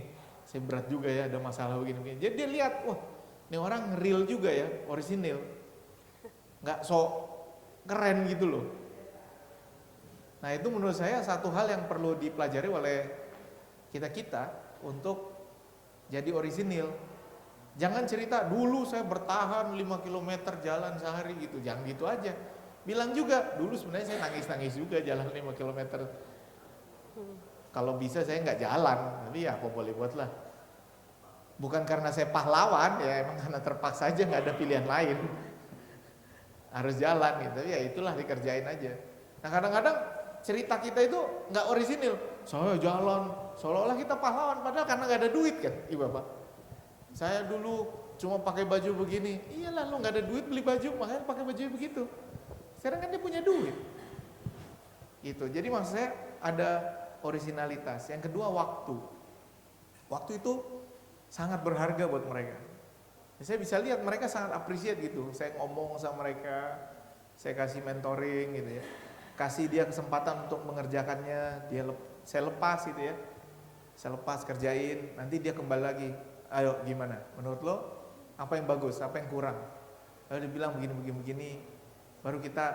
saya berat juga ya, ada masalah begini-begini. Jadi dia lihat, wah ini orang real juga ya, orisinil. Nggak sok keren gitu loh. Nah itu menurut saya satu hal yang perlu dipelajari oleh kita-kita untuk jadi orisinil. Jangan cerita, dulu saya bertahan 5 km jalan sehari gitu. Jangan gitu aja. Bilang juga, dulu sebenarnya saya nangis-nangis juga jalan 5 km. Kalau bisa saya nggak jalan, tapi ya apa boleh buat lah. Bukan karena saya pahlawan, ya emang karena terpaksa aja nggak ada pilihan lain. Harus jalan gitu, ya itulah dikerjain aja. Nah kadang-kadang cerita kita itu nggak orisinil. Saya jalan, seolah-olah kita pahlawan, padahal karena nggak ada duit kan, Ibu Bapak. Saya dulu cuma pakai baju begini, iyalah lo nggak ada duit beli baju, makanya pakai baju begitu. Sekarang kan dia punya duit. Gitu, jadi maksud saya ada originalitas. Yang kedua waktu. Waktu itu sangat berharga buat mereka. Saya bisa lihat mereka sangat appreciate gitu. Saya ngomong sama mereka, saya kasih mentoring gitu ya, kasih dia kesempatan untuk mengerjakannya, saya lepas gitu ya, saya lepas kerjain, nanti dia kembali lagi, ayo gimana, menurut lo apa yang bagus, apa yang kurang, lalu dia bilang begini, baru kita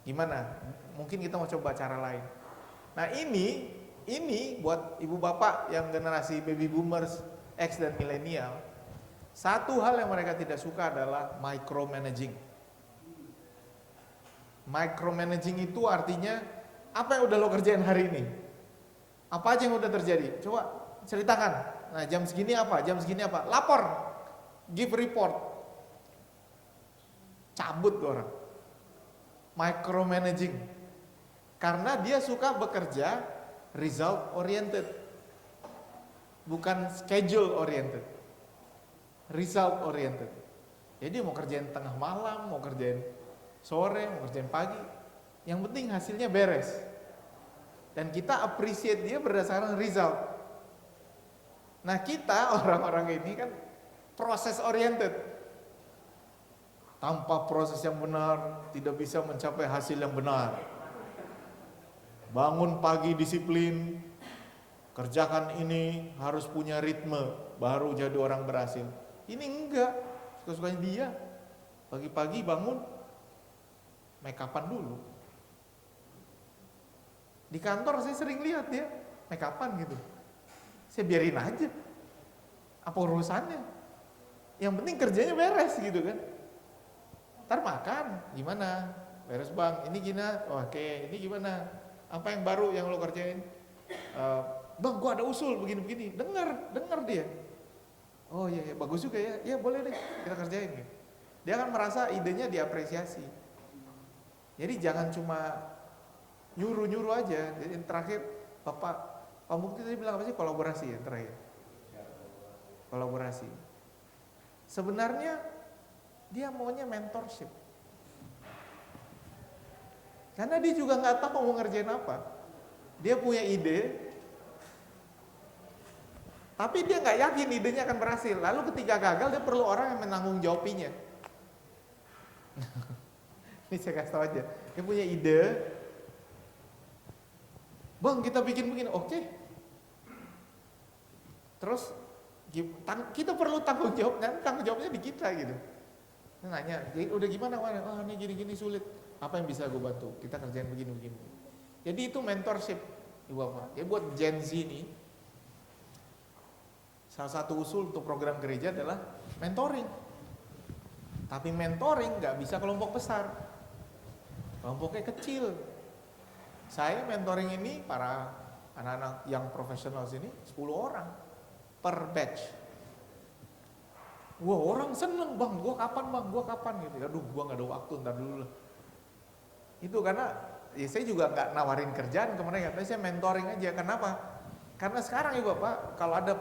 gimana, mungkin kita mau coba cara lain. Nah ini buat ibu bapak yang generasi baby boomers, X dan milenial, satu hal yang mereka tidak suka adalah micromanaging. Micromanaging itu artinya apa yang udah lo kerjain hari ini, apa aja yang udah terjadi, coba ceritakan. Nah jam segini apa, lapor, give report, cabut tuh orang. Micromanaging, karena dia suka bekerja result oriented, bukan schedule oriented, result oriented. Jadi mau kerjain tengah malam, mau kerjain sore, mau kerjain pagi, yang penting hasilnya beres. Dan kita appreciate dia berdasarkan result. Nah kita orang-orang ini kan proses oriented. Tanpa proses yang benar tidak bisa mencapai hasil yang benar. Bangun pagi disiplin, kerjakan ini, harus punya ritme, baru jadi orang berhasil. Ini enggak, suka-sukanya dia. Pagi-pagi bangun, make upan dulu. Di kantor saya sering lihat dia make upan gitu. Saya biarin aja, apa urusannya? Yang penting kerjanya beres gitu kan. Ntar makan, gimana? Beres bang, ini gimana? Oke, ini gimana? Apa yang baru yang lo kerjain? Bang, gua ada usul begini-begini. Dengar dia. Oh iya, bagus juga ya. Ya boleh deh, kita kerjain. Gitu. Dia akan merasa idenya diapresiasi. Jadi jangan cuma nyuruh-nyuruh aja. Jadi yang terakhir, Pak Mukti tadi bilang apa sih? Kolaborasi ya terakhir. Kolaborasi. Sebenarnya dia maunya mentorship. Karena dia juga nggak tahu mau ngerjain apa. Dia punya ide, tapi dia nggak yakin idenya akan berhasil. Lalu ketika gagal dia perlu orang yang menanggung jawabinya. Ini saya kasih tahu aja. Dia punya ide, bang kita bikin begini, oke. Terus kita perlu tanggung jawab, nanti tanggung jawabnya di kita gitu. Dia nanya, udah gimana? Oh ini gini-gini sulit. Apa yang bisa gue bantu? Kita kerjain begini-begini. Jadi itu mentorship, ibu bapak. Jadi buat Gen Z ini, salah satu usul untuk program gereja adalah mentoring. Tapi mentoring nggak bisa kelompok besar, kelompoknya kecil. Saya mentoring ini para anak-anak yang profesional sini 10 orang per batch. Wah orang seneng bang, gua kapan gitu. Aduh gua nggak ada waktu, ntar dulu lah. Itu karena ya saya juga nggak nawarin kerjaan ke mereka, tapi saya mentoring aja. Kenapa? Karena sekarang ya bapak, kalau ada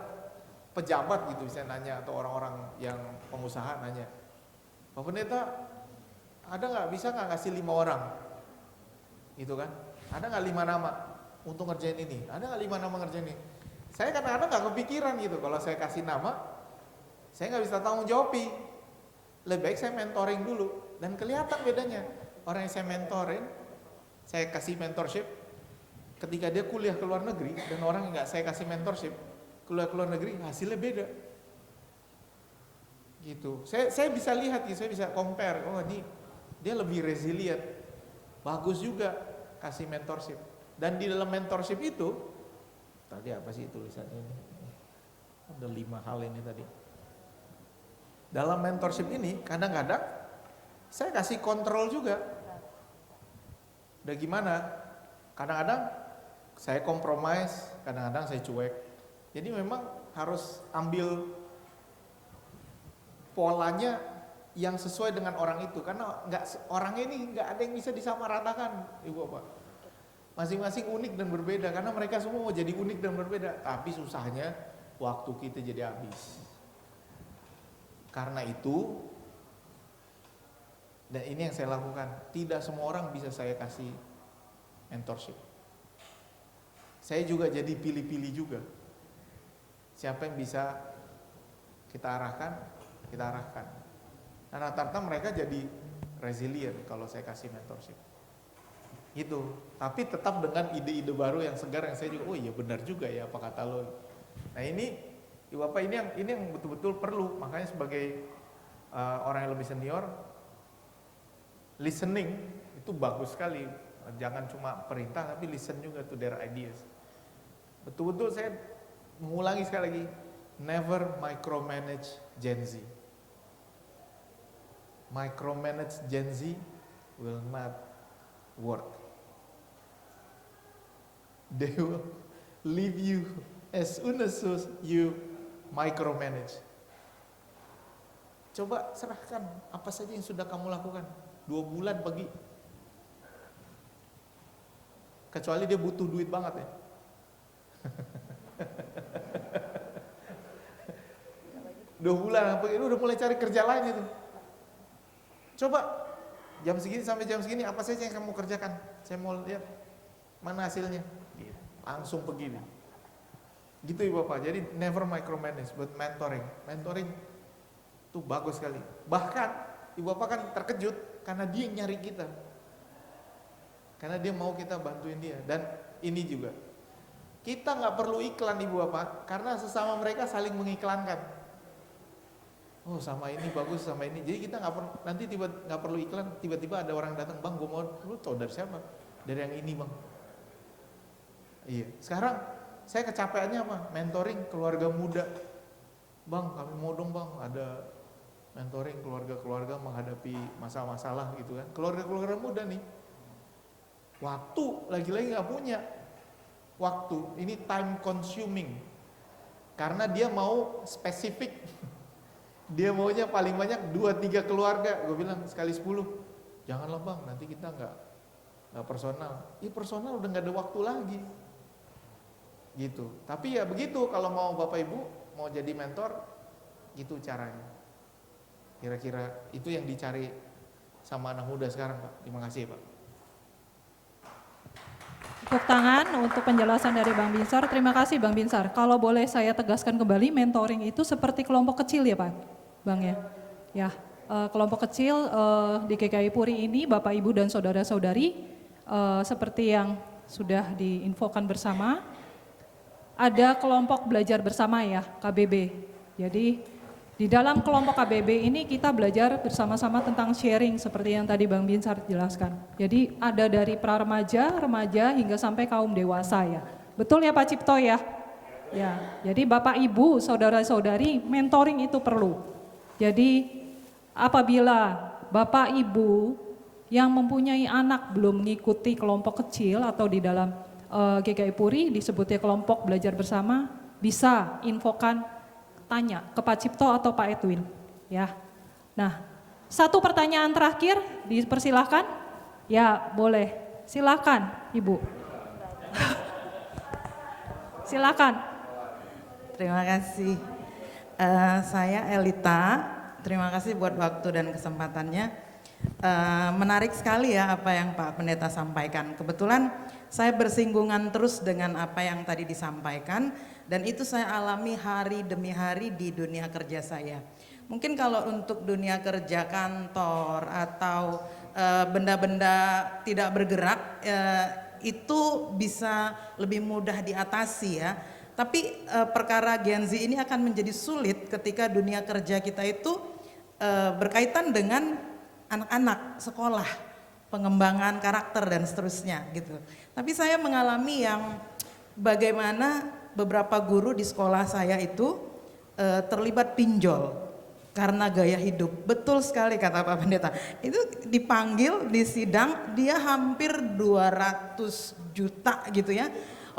pejabat gitu bisa nanya atau orang-orang yang pengusaha nanya, Pak Pendeta ada nggak bisa nggak ngasih 5 orang, gitu kan? Ada nggak 5 nama untuk ngerjain ini? Ada nggak 5 nama ngerjain ini? Saya kadang-kadang nggak kepikiran gitu kalau saya kasih nama, saya nggak bisa tanggung jawab. Lebih baik saya mentoring dulu dan kelihatan bedanya. Orang yang saya mentorin, saya kasih mentorship, ketika dia kuliah ke luar negeri dan orang yang nggak saya kasih mentorship kuliah ke luar negeri hasilnya beda. Gitu. Saya bisa lihat, gitu, saya bisa compare. Oh ini dia lebih resilient, bagus juga kasih mentorship. Dan di dalam mentorship itu, tadi apa sih tulisannya ini? Ada 5 hal ini tadi. Dalam mentorship ini kadang-kadang saya kasih kontrol juga. Udah gimana? Kadang-kadang saya compromise, kadang-kadang saya cuek. Jadi memang harus ambil polanya yang sesuai dengan orang itu, karena orang ini nggak ada yang bisa disamaratakan, ibu bapak. Masing-masing unik dan berbeda, karena mereka semua mau jadi unik dan berbeda. Tapi susahnya waktu kita jadi habis. Karena itu, dan ini yang saya lakukan, tidak semua orang bisa saya kasih mentorship. Saya juga jadi pilih-pilih juga. Siapa yang bisa kita arahkan. Dan rata-rata mereka jadi resilient kalau saya kasih mentorship. Gitu. Tapi tetap dengan ide-ide baru yang segar yang saya juga, oh iya benar juga ya apa kata lo. Nah ini, Ibu Bapak ini yang betul-betul perlu. Makanya sebagai orang yang lebih senior, listening itu bagus sekali. Jangan cuma perintah tapi listen juga to their ideas. Betul-betul saya mengulangi sekali lagi, never micromanage Gen Z. Micromanage Gen Z will not work. They will leave you as soon as you micromanage. Coba serahkan apa saja yang sudah kamu lakukan. 2 bulan pergi. Kecuali dia butuh duit banget ya. Dua bulan pergi, lu udah mulai cari kerja lain itu. Coba jam segini sampai jam segini apa saja yang kamu kerjakan? Saya mau lihat mana hasilnya. Langsung pergi nih. Gitu Ibu Bapak. Jadi never micromanage, but mentoring. Mentoring itu bagus sekali. Bahkan Ibu Bapak kan terkejut karena dia yang nyari kita. Karena dia mau kita bantuin dia. Dan ini juga, kita nggak perlu iklan Ibu Bapak, karena sesama mereka saling mengiklankan. Oh sama ini bagus, sama ini. Jadi kita nggak perlu, nanti nggak perlu iklan, tiba-tiba ada orang datang, bang, gue mau, lu tau dari siapa? Dari yang ini bang. Iya. Sekarang saya kecapeannya apa? Mentoring keluarga muda. Bang, kami mau dong bang, ada mentoring keluarga-keluarga menghadapi masalah-masalah gitu kan. Keluarga-keluarga muda nih. Waktu lagi-lagi nggak punya. Waktu ini time consuming. Karena dia mau spesifik. Dia maunya paling banyak 2-3 keluarga. Gue bilang sekali 10. Janganlah bang, nanti kita nggak personal. Iya personal udah nggak ada waktu lagi. Gitu. Tapi ya begitu kalau mau Bapak Ibu mau jadi mentor, gitu caranya. Kira-kira itu yang dicari sama anak muda sekarang Pak. Terima kasih Pak. Tepuk tangan untuk penjelasan dari Bang Binsar. Terima kasih Bang Binsar. Kalau boleh saya tegaskan kembali, mentoring itu seperti kelompok kecil ya Pak, Bang ya. Ya, kelompok kecil di GKI Puri ini Bapak Ibu dan saudara-saudari seperti yang sudah diinfokan bersama, ada kelompok belajar bersama ya, KBB. Jadi di dalam kelompok KBB ini kita belajar bersama-sama tentang sharing seperti yang tadi Bang Binsar jelaskan. Jadi ada dari pra-remaja, remaja hingga sampai kaum dewasa ya. Betul ya Pak Cipto ya? Ya, jadi Bapak Ibu, saudara-saudari, mentoring itu perlu. Jadi apabila Bapak Ibu yang mempunyai anak belum mengikuti kelompok kecil atau di dalam GKI Puri disebutnya kelompok belajar bersama, bisa infokan, tanya ke Pak Cipto atau Pak Edwin ya. Nah, satu pertanyaan terakhir dipersilahkan. Ya, boleh. Silakan, Ibu. Silakan. Terima kasih. Saya Elita. Terima kasih buat waktu dan kesempatannya. Menarik sekali ya apa yang Pak Pendeta sampaikan. Kebetulan saya bersinggungan terus dengan apa yang tadi disampaikan. Dan itu saya alami hari demi hari di dunia kerja saya. Mungkin kalau untuk dunia kerja kantor atau benda-benda tidak bergerak itu bisa lebih mudah diatasi ya. Tapi perkara Gen Z ini akan menjadi sulit ketika dunia kerja kita itu berkaitan dengan anak-anak sekolah, pengembangan karakter dan seterusnya gitu. Tapi saya mengalami yang bagaimana beberapa guru di sekolah saya itu terlibat pinjol karena gaya hidup. Betul sekali kata Pak Pendeta. Itu dipanggil di sidang, dia hampir 200 juta gitu ya.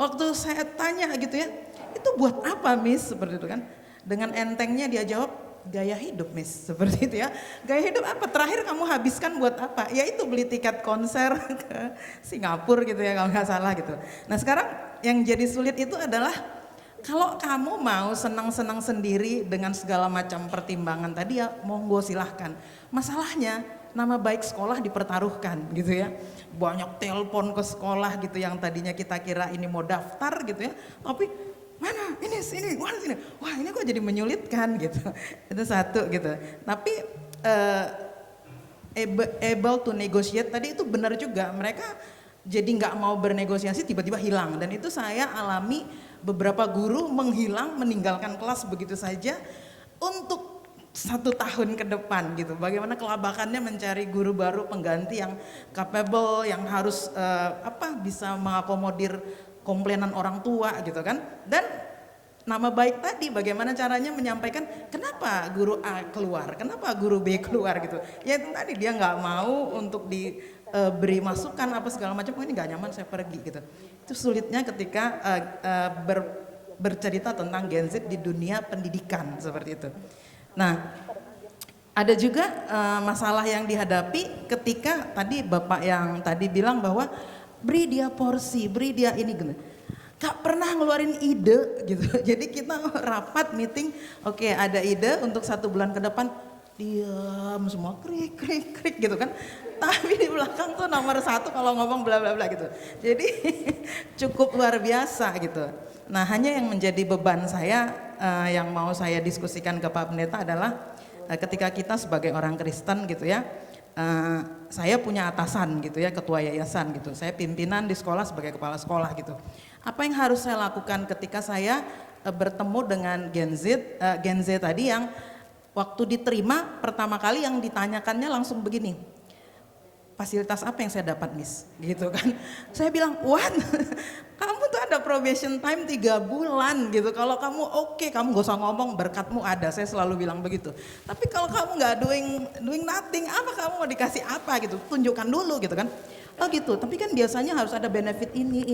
Waktu saya tanya gitu ya, itu buat apa Miss? Seperti itu kan. Dengan entengnya dia jawab, gaya hidup Miss. Seperti itu ya. Gaya hidup apa? Terakhir kamu habiskan buat apa? Ya itu beli tiket konser ke Singapura gitu ya kalau nggak salah gitu. Nah sekarang yang jadi sulit itu adalah kalau kamu mau senang-senang sendiri dengan segala macam pertimbangan tadi ya monggo silahkan. Masalahnya nama baik sekolah dipertaruhkan gitu ya. Banyak telepon ke sekolah gitu yang tadinya kita kira ini mau daftar gitu ya. Tapi mana ini sini, mana sini. Wah ini kok jadi menyulitkan gitu. Itu satu gitu. Tapi able to negotiate tadi itu benar juga. Mereka jadi nggak mau bernegosiasi tiba-tiba hilang. Dan itu saya alami beberapa guru menghilang, meninggalkan kelas begitu saja untuk 1 tahun ke depan gitu. Bagaimana kelabakannya mencari guru baru pengganti yang capable, yang harus bisa mengakomodir komplainan orang tua gitu kan. Dan nama baik tadi bagaimana caranya menyampaikan kenapa guru A keluar, kenapa guru B keluar gitu. Ya itu tadi dia nggak mau untuk diberi masukan apa segala macam. Oh ini nggak nyaman saya pergi gitu. Itu sulitnya ketika bercerita tentang Gen Z di dunia pendidikan seperti itu. Nah, ada juga masalah yang dihadapi ketika tadi Bapak yang tadi bilang bahwa beri dia porsi, beri dia ini gitu. Gak pernah ngeluarin ide gitu. Jadi kita rapat meeting, oke ada ide untuk 1 bulan ke depan, diam semua krik krik krik gitu kan. Tapi di belakang tuh nomor 1 kalau ngomong bla bla bla gitu. Jadi cukup luar biasa gitu. Nah hanya yang menjadi beban saya yang mau saya diskusikan ke Pak Pendeta adalah ketika kita sebagai orang Kristen gitu ya, saya punya atasan gitu ya, ketua yayasan gitu. Saya pimpinan di sekolah sebagai kepala sekolah gitu. Apa yang harus saya lakukan ketika saya bertemu dengan Gen Z tadi yang waktu diterima pertama kali yang ditanyakannya langsung begini, fasilitas apa yang saya dapat Miss gitu kan. Saya bilang, what? Kamu tuh ada probation time 3 bulan gitu. Kalau kamu oke, kamu gak usah ngomong, berkatmu ada. Saya selalu bilang begitu. Tapi kalau kamu gak doing nothing, apa kamu mau dikasih apa gitu, tunjukkan dulu gitu kan. Oh gitu, tapi kan biasanya harus ada benefit ini.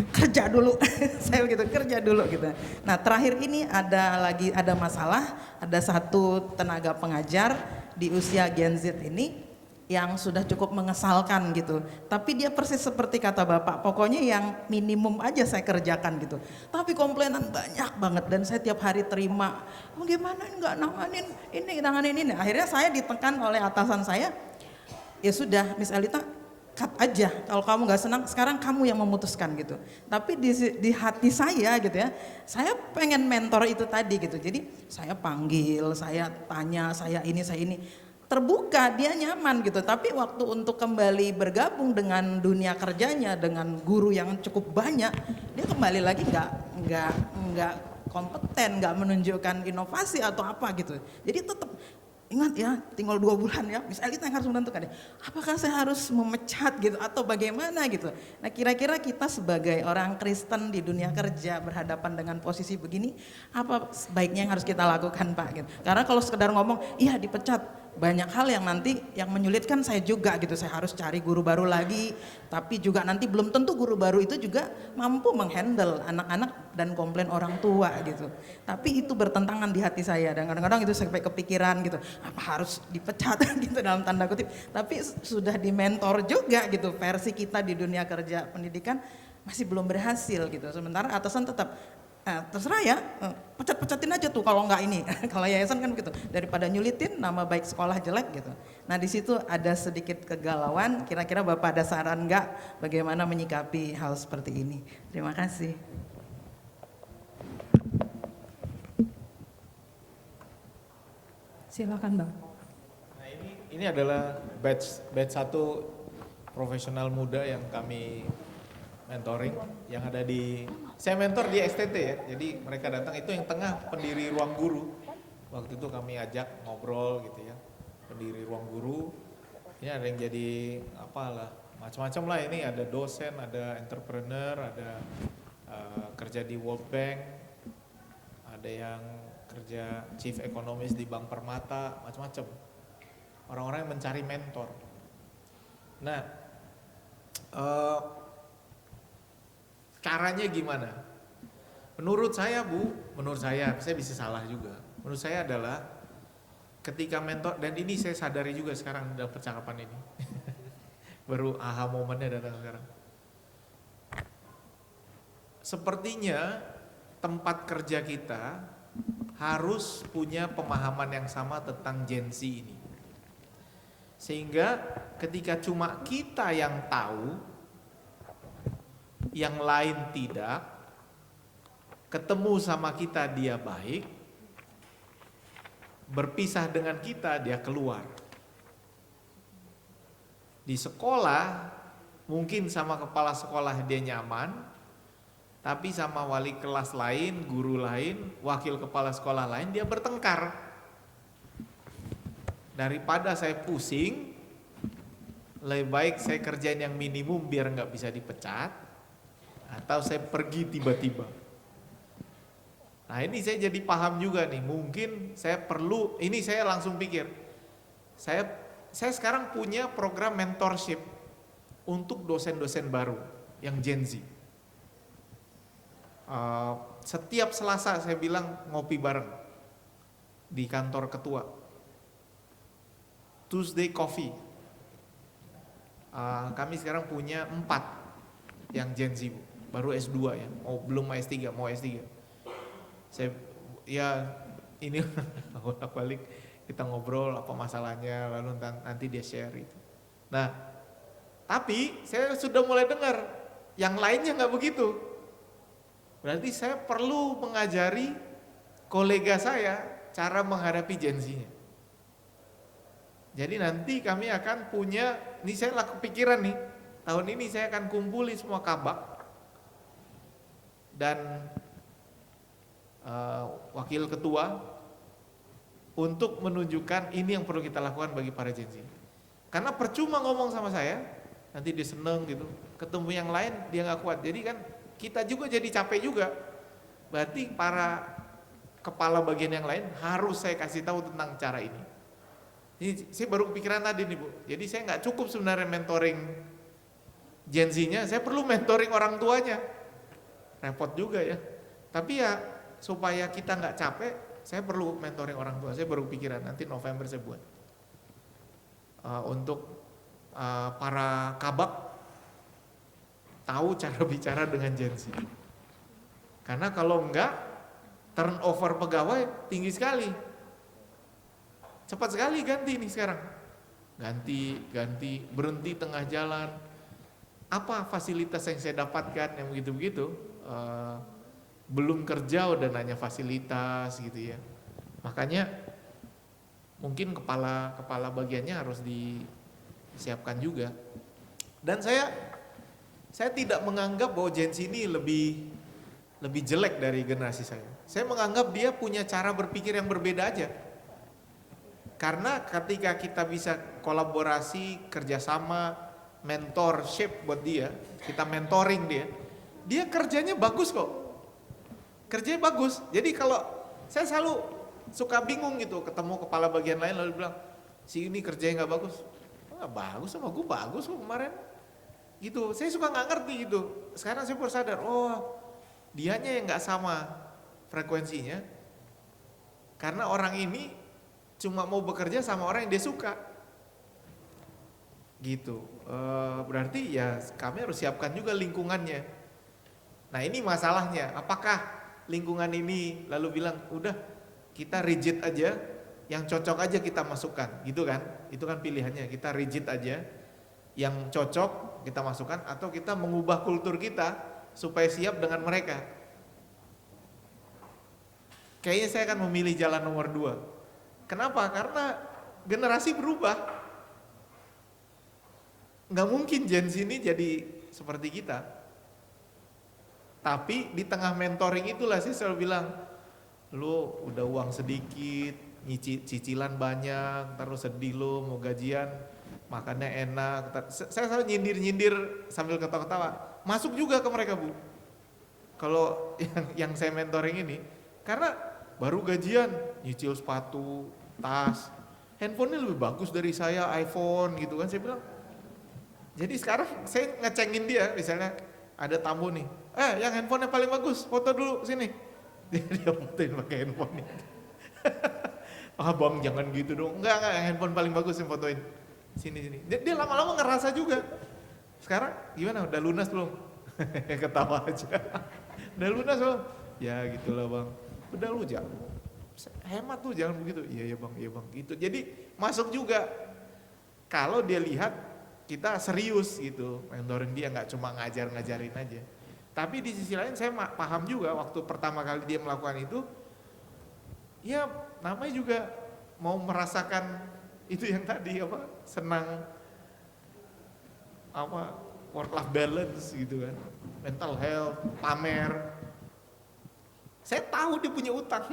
Kerja dulu, saya begitu, kerja dulu gitu. Nah terakhir ini ada masalah, ada satu tenaga pengajar di usia Gen Z ini yang sudah cukup mengesalkan gitu. Tapi dia persis seperti kata Bapak, pokoknya yang minimum aja saya kerjakan gitu. Tapi komplainan banyak banget dan saya tiap hari terima. Oh, gimana nggak nanganin ini. Akhirnya saya ditekan oleh atasan saya. Ya sudah, Miss Elita, cut aja. Kalau kamu nggak senang, sekarang kamu yang memutuskan gitu. Tapi di hati saya gitu ya, saya pengen mentor itu tadi gitu. Jadi saya panggil, saya tanya, saya ini. Terbuka, dia nyaman gitu. Tapi waktu untuk kembali bergabung dengan dunia kerjanya, dengan guru yang cukup banyak, dia kembali lagi nggak kompeten, nggak menunjukkan inovasi atau apa gitu. Jadi tetap ingat ya, tinggal 2 bulan ya, Miss Elita yang harus menentukan ya, apakah saya harus memecat gitu atau bagaimana gitu. Nah kira-kira kita sebagai orang Kristen di dunia kerja berhadapan dengan posisi begini, apa sebaiknya yang harus kita lakukan Pak gitu. Karena kalau sekedar ngomong, iya dipecat, banyak hal yang nanti yang menyulitkan saya juga gitu. Saya harus cari guru baru lagi, tapi juga nanti belum tentu guru baru itu juga mampu menghandle anak-anak dan komplain orang tua gitu. Tapi itu bertentangan di hati saya dan kadang-kadang itu sampai kepikiran gitu, apa harus dipecat gitu dalam tanda kutip. Tapi sudah dimentor juga gitu, versi kita di dunia kerja pendidikan masih belum berhasil gitu. Sementara atasan tetap terserah ya, pecat-pecatin aja tuh kalau nggak ini. Kalau yayasan kan begitu, daripada nyulitin nama baik sekolah jelek gitu. Nah di situ ada sedikit kegalauan. Kira-kira Bapak ada saran nggak bagaimana menyikapi hal seperti ini? Terima kasih. Silakan Bang. Nah ini adalah batch 1 profesional muda yang kami mentoring, yang ada saya mentor di STT ya, jadi mereka datang itu yang tengah pendiri ruang guru. Waktu itu kami ajak ngobrol gitu ya, pendiri ruang guru. Ini ada yang jadi macam-macam lah, ini ada dosen, ada entrepreneur, ada kerja di World Bank, ada yang kerja chief economist di Bank Permata, macam-macam. Orang-orang yang mencari mentor. Nah, caranya gimana? Menurut saya saya bisa salah juga. Menurut saya adalah ketika mentor, dan ini saya sadari juga sekarang dalam percakapan ini. Baru aha momennya datang sekarang. Sepertinya tempat kerja kita harus punya pemahaman yang sama tentang Gen Z ini. Sehingga ketika cuma kita yang tahu, yang lain tidak, ketemu sama kita dia baik, berpisah dengan kita dia keluar. Di sekolah mungkin sama kepala sekolah dia nyaman, tapi sama wali kelas lain, guru lain, wakil kepala sekolah lain dia bertengkar. Daripada saya pusing, lebih baik saya kerjain yang minimum biar nggak bisa dipecat, atau saya pergi tiba-tiba. Nah ini saya jadi paham juga nih, mungkin saya perlu, ini saya langsung pikir, saya sekarang punya program mentorship untuk dosen-dosen baru yang Gen Z. Setiap Selasa saya bilang ngopi bareng di kantor ketua. Tuesday coffee. Kami sekarang punya 4 yang Gen Z, baru S2 ya, belum S3, mau S3. Saya ya ini bolak-balik kita ngobrol apa masalahnya, lalu nanti dia share itu. Nah, tapi saya sudah mulai dengar yang lainnya nggak begitu. Berarti saya perlu mengajari kolega saya cara menghadapi Gen Z-nya. Jadi nanti kami akan punya, ini saya kepikiran nih, tahun ini saya akan kumpulin semua kabak dan wakil ketua untuk menunjukkan ini yang perlu kita lakukan bagi para Gen Z. Karena percuma ngomong sama saya, nanti dia seneng gitu, ketemu yang lain dia nggak kuat. Jadi kan kita juga jadi capek juga. Berarti para kepala bagian yang lain harus saya kasih tahu tentang cara ini. Ini saya baru kepikiran tadi nih Bu. Jadi saya nggak cukup sebenarnya mentoring Gen Z-nya, saya perlu mentoring orang tuanya. Repot juga ya. Tapi ya supaya kita nggak capek, saya perlu mentoring orang tua. Saya baru pikiran nanti November saya buat untuk para kabak tahu cara bicara dengan Gen Z. Karena kalau enggak, turnover pegawai tinggi sekali. Cepat sekali ganti nih sekarang. Ganti, berhenti tengah jalan. Apa fasilitas yang saya dapatkan yang begitu-begitu? Belum kerja udah nanya fasilitas gitu ya. Makanya mungkin kepala bagiannya harus disiapkan juga. Dan saya tidak menganggap bahwa Gen Z ini lebih jelek dari generasi saya. Saya menganggap dia punya cara berpikir yang berbeda aja. Karena ketika kita bisa kolaborasi, kerjasama, mentorship buat dia, kita mentoring dia kerjanya bagus kok. Kerjanya bagus. Jadi kalau saya selalu suka bingung gitu, ketemu kepala bagian lain lalu bilang, si ini kerjanya nggak bagus. Nggak bagus, sama gue bagus kok kemarin. Gitu, saya suka nggak ngerti gitu. Sekarang saya baru sadar, oh dianya yang nggak sama frekuensinya. Karena orang ini cuma mau bekerja sama orang yang dia suka. Gitu. Berarti ya kami harus siapkan juga lingkungannya. Nah ini masalahnya, apakah lingkungan ini lalu bilang udah kita rigid aja, yang cocok aja kita masukkan, gitu kan? Itu kan pilihannya, kita rigid aja, yang cocok kita masukkan, atau kita mengubah kultur kita supaya siap dengan mereka. Kayaknya saya akan memilih jalan nomor 2. Kenapa? Karena generasi berubah. Nggak mungkin Gen Z ini jadi seperti kita. Tapi di tengah mentoring itulah saya selalu bilang, lu udah uang sedikit, cicilan banyak, terus sedih lu mau gajian, makannya enak. Saya selalu nyindir sambil ketawa-ketawa. Masuk juga ke mereka Bu. Kalau yang saya mentoring ini, karena baru gajian, nyicil sepatu, tas, handphonenya lebih bagus dari saya, iPhone gitu kan. Saya bilang, jadi sekarang saya ngecengin dia, misalnya ada tamu nih, yang handphonenya paling bagus, foto dulu sini. Dia fotoin pakai handphone itu. Bang jangan gitu dong, enggak yang handphone paling bagus yang fotoin. Sini. Dia lama-lama ngerasa juga. Sekarang gimana, udah lunas belum? Ketawa aja. Udah lunas belum? Ya gitulah Bang. Udah lu jangan. Hemat tuh jangan begitu. Iya bang gitu. Jadi masuk juga. Kalau dia lihat kita serius gitu, mentoring dia nggak cuma ngajarin aja. Tapi di sisi lain saya paham juga waktu pertama kali dia melakukan itu, ya namanya juga mau merasakan itu yang tadi apa, senang apa, work life balance gitu kan, mental health, pamer. Saya tahu dia punya utang.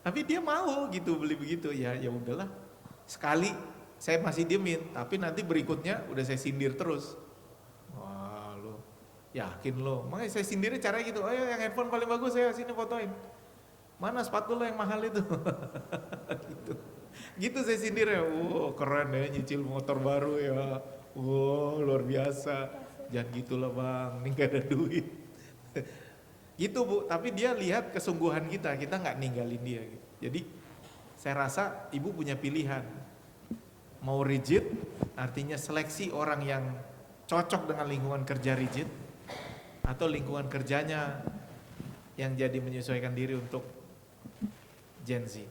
Tapi dia mau gitu beli begitu, ya udahlah. Sekali saya masih diemin, tapi nanti berikutnya udah saya sindir terus. Wah lo, yakin lo? Makanya saya sindirnya caranya gitu, oh ya yang handphone paling bagus saya sini fotoin. Mana sepatu lo yang mahal itu? Gitu. Gitu saya sindirnya, wow keren ya nyicil motor baru ya. Wow luar biasa. Jangan gitulah bang, ini gak ada duit. Gitu Bu, tapi dia lihat kesungguhan kita nggak ninggalin dia gitu. Jadi saya rasa ibu punya pilihan. Mau rigid, artinya seleksi orang yang cocok dengan lingkungan kerja rigid, atau lingkungan kerjanya yang jadi menyesuaikan diri untuk Gen Z.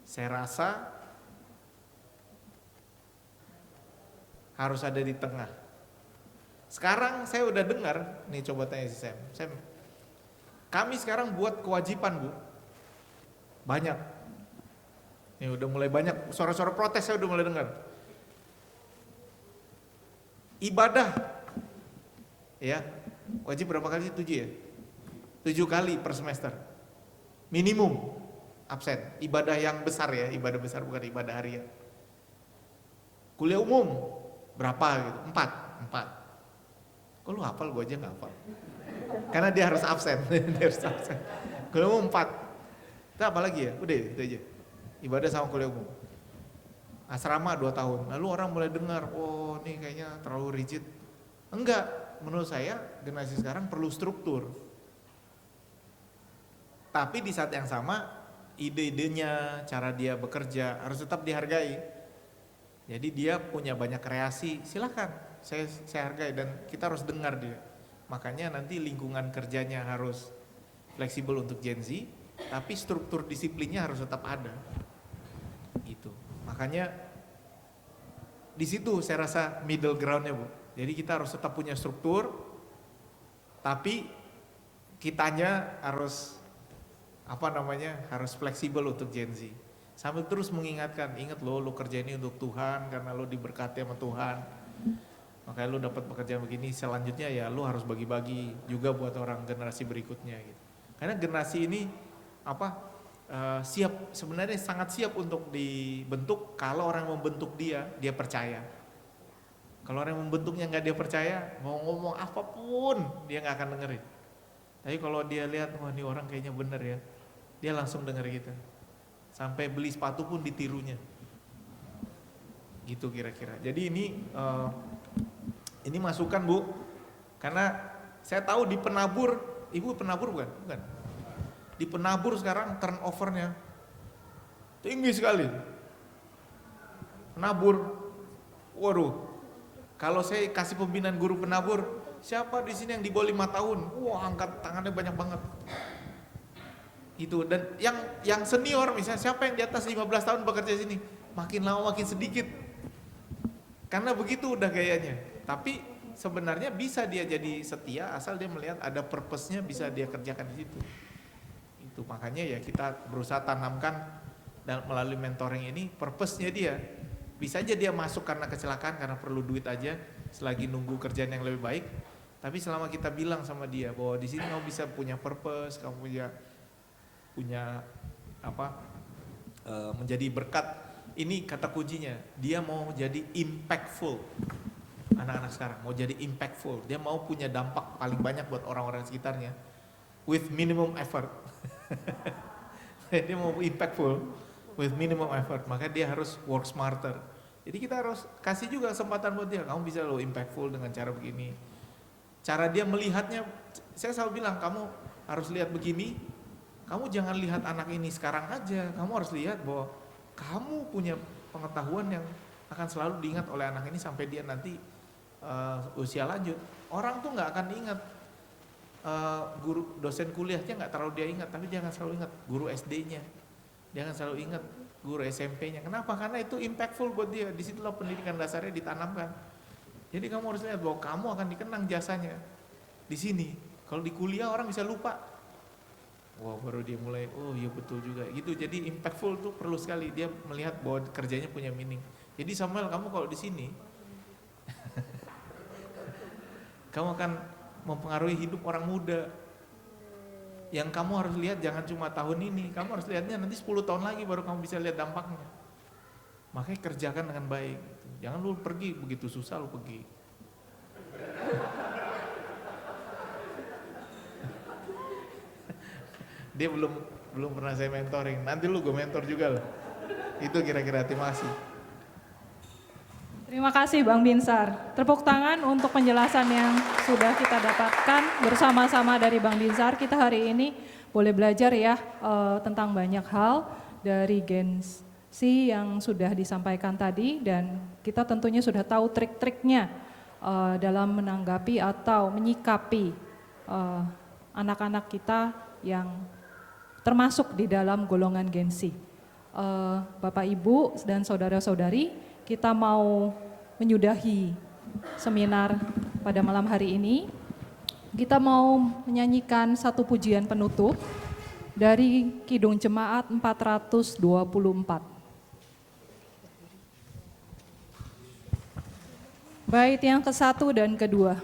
Saya rasa harus ada di tengah. Sekarang saya udah dengar, nih coba tanya si Sam, kami sekarang buat kewajiban Bu, banyak. Nih udah mulai banyak suara-suara protes, saya udah mulai dengar. Ibadah, ya wajib berapa kali sih? 7 ya? 7 kali per semester, minimum absen. Ibadah yang besar ya, ibadah besar bukan ibadah harian. Kuliah umum berapa gitu? 4. Kok lu hafal, gue aja gak hafal. Karena dia harus absen. Dia harus absen. Kuliah umum 4. Itu apa lagi ya? Udah itu aja. Ibadah sama kuliah umum. Asrama 2 tahun. Lalu orang mulai dengar, oh ini kayaknya terlalu rigid. Enggak, menurut saya generasi sekarang perlu struktur. Tapi di saat yang sama, ide-idenya, cara dia bekerja harus tetap dihargai. Jadi dia punya banyak kreasi, silakan saya hargai dan kita harus dengar dia. Makanya nanti lingkungan kerjanya harus fleksibel untuk Gen Z, tapi struktur disiplinnya harus tetap ada. Gitu. Makanya di situ saya rasa middle groundnya Bu. Jadi kita harus tetap punya struktur, tapi kitanya harus harus fleksibel untuk Gen Z. Sambil terus mengingatkan, ingat lo kerja ini untuk Tuhan karena lo diberkati sama Tuhan. Makanya lo dapat pekerjaan begini, selanjutnya ya lo harus bagi-bagi juga buat orang generasi berikutnya gitu. Karena generasi ini siap, sebenarnya sangat siap untuk dibentuk kalau orang membentuk dia percaya. Kalau orang yang membentuknya nggak dia percaya, mau ngomong apapun dia nggak akan dengerin. Tapi kalau dia lihat, wah ini orang kayaknya bener ya, dia langsung denger kita. Sampai beli sepatu pun ditirunya. Gitu kira-kira. Jadi ini masukan Bu, karena saya tahu di penabur, ibu penabur bukan? Bukan. Di penabur sekarang turnovernya tinggi sekali. Penabur, waduh, kalau saya kasih pembinaan guru penabur, siapa di sini yang di bawah 5 tahun? Wah angkat tangannya banyak banget. Itu dan yang senior misalnya siapa yang di atas 15 tahun bekerja sini, makin lama makin sedikit. Karena begitu udah gayanya. Tapi sebenarnya bisa dia jadi setia asal dia melihat ada purpose-nya bisa dia kerjakan di situ. Itu makanya ya kita berusaha tanamkan dan melalui mentoring ini purpose-nya dia. Bisa aja dia masuk karena kecelakaan, karena perlu duit aja, selagi nunggu kerjaan yang lebih baik. Tapi selama kita bilang sama dia bahwa di sini kamu bisa punya purpose, kamu punya menjadi berkat. Ini kata kuncinya, dia mau jadi impactful. Anak-anak sekarang mau jadi impactful, dia mau punya dampak paling banyak buat orang-orang sekitarnya with minimum effort. Dia mau impactful with minimum effort, maka dia harus work smarter. Jadi kita harus kasih juga kesempatan buat dia, kamu bisa lo impactful dengan cara begini. Cara dia melihatnya, saya selalu bilang kamu harus lihat begini. Kamu jangan lihat anak ini sekarang aja, kamu harus lihat bahwa kamu punya pengetahuan yang akan selalu diingat oleh anak ini sampai dia nanti usia lanjut. Orang tuh nggak akan ingat guru dosen kuliahnya, nggak terlalu dia ingat, tapi dia akan selalu ingat guru SD-nya, dia akan selalu ingat guru SMP-nya. Kenapa? Karena itu impactful buat dia. Disitulah pendidikan dasarnya ditanamkan. Jadi kamu harus lihat bahwa kamu akan dikenang jasanya di sini. Kalau di kuliah orang bisa lupa. Wah, baru dia mulai, oh iya betul juga gitu. Jadi impactful tuh perlu sekali, dia melihat bahwa kerjanya punya meaning. Jadi Samuel, kamu kalau di sini kamu akan mempengaruhi hidup orang muda. Yang kamu harus lihat jangan cuma tahun ini, kamu harus lihatnya nanti 10 tahun lagi baru kamu bisa lihat dampaknya. Makanya kerjakan dengan baik. Jangan lu pergi begitu susah lu pergi. Dia belum pernah saya mentoring. Nanti lu gue mentor juga loh. Itu kira-kira. Terima kasih. Terima kasih Bang Binsar. Tepuk tangan untuk penjelasan yang sudah kita dapatkan bersama-sama dari Bang Binsar. Kita hari ini boleh belajar ya tentang banyak hal dari Gen-Z yang sudah disampaikan tadi, dan kita tentunya sudah tahu trik-triknya dalam menanggapi atau menyikapi anak-anak kita yang termasuk di dalam golongan Gen-Z. Bapak, Ibu, dan saudara-saudari, kita mau menyudahi seminar pada malam hari ini. Kita mau menyanyikan satu pujian penutup dari Kidung Jemaat 424. Bait yang ke-1 dan ke-2.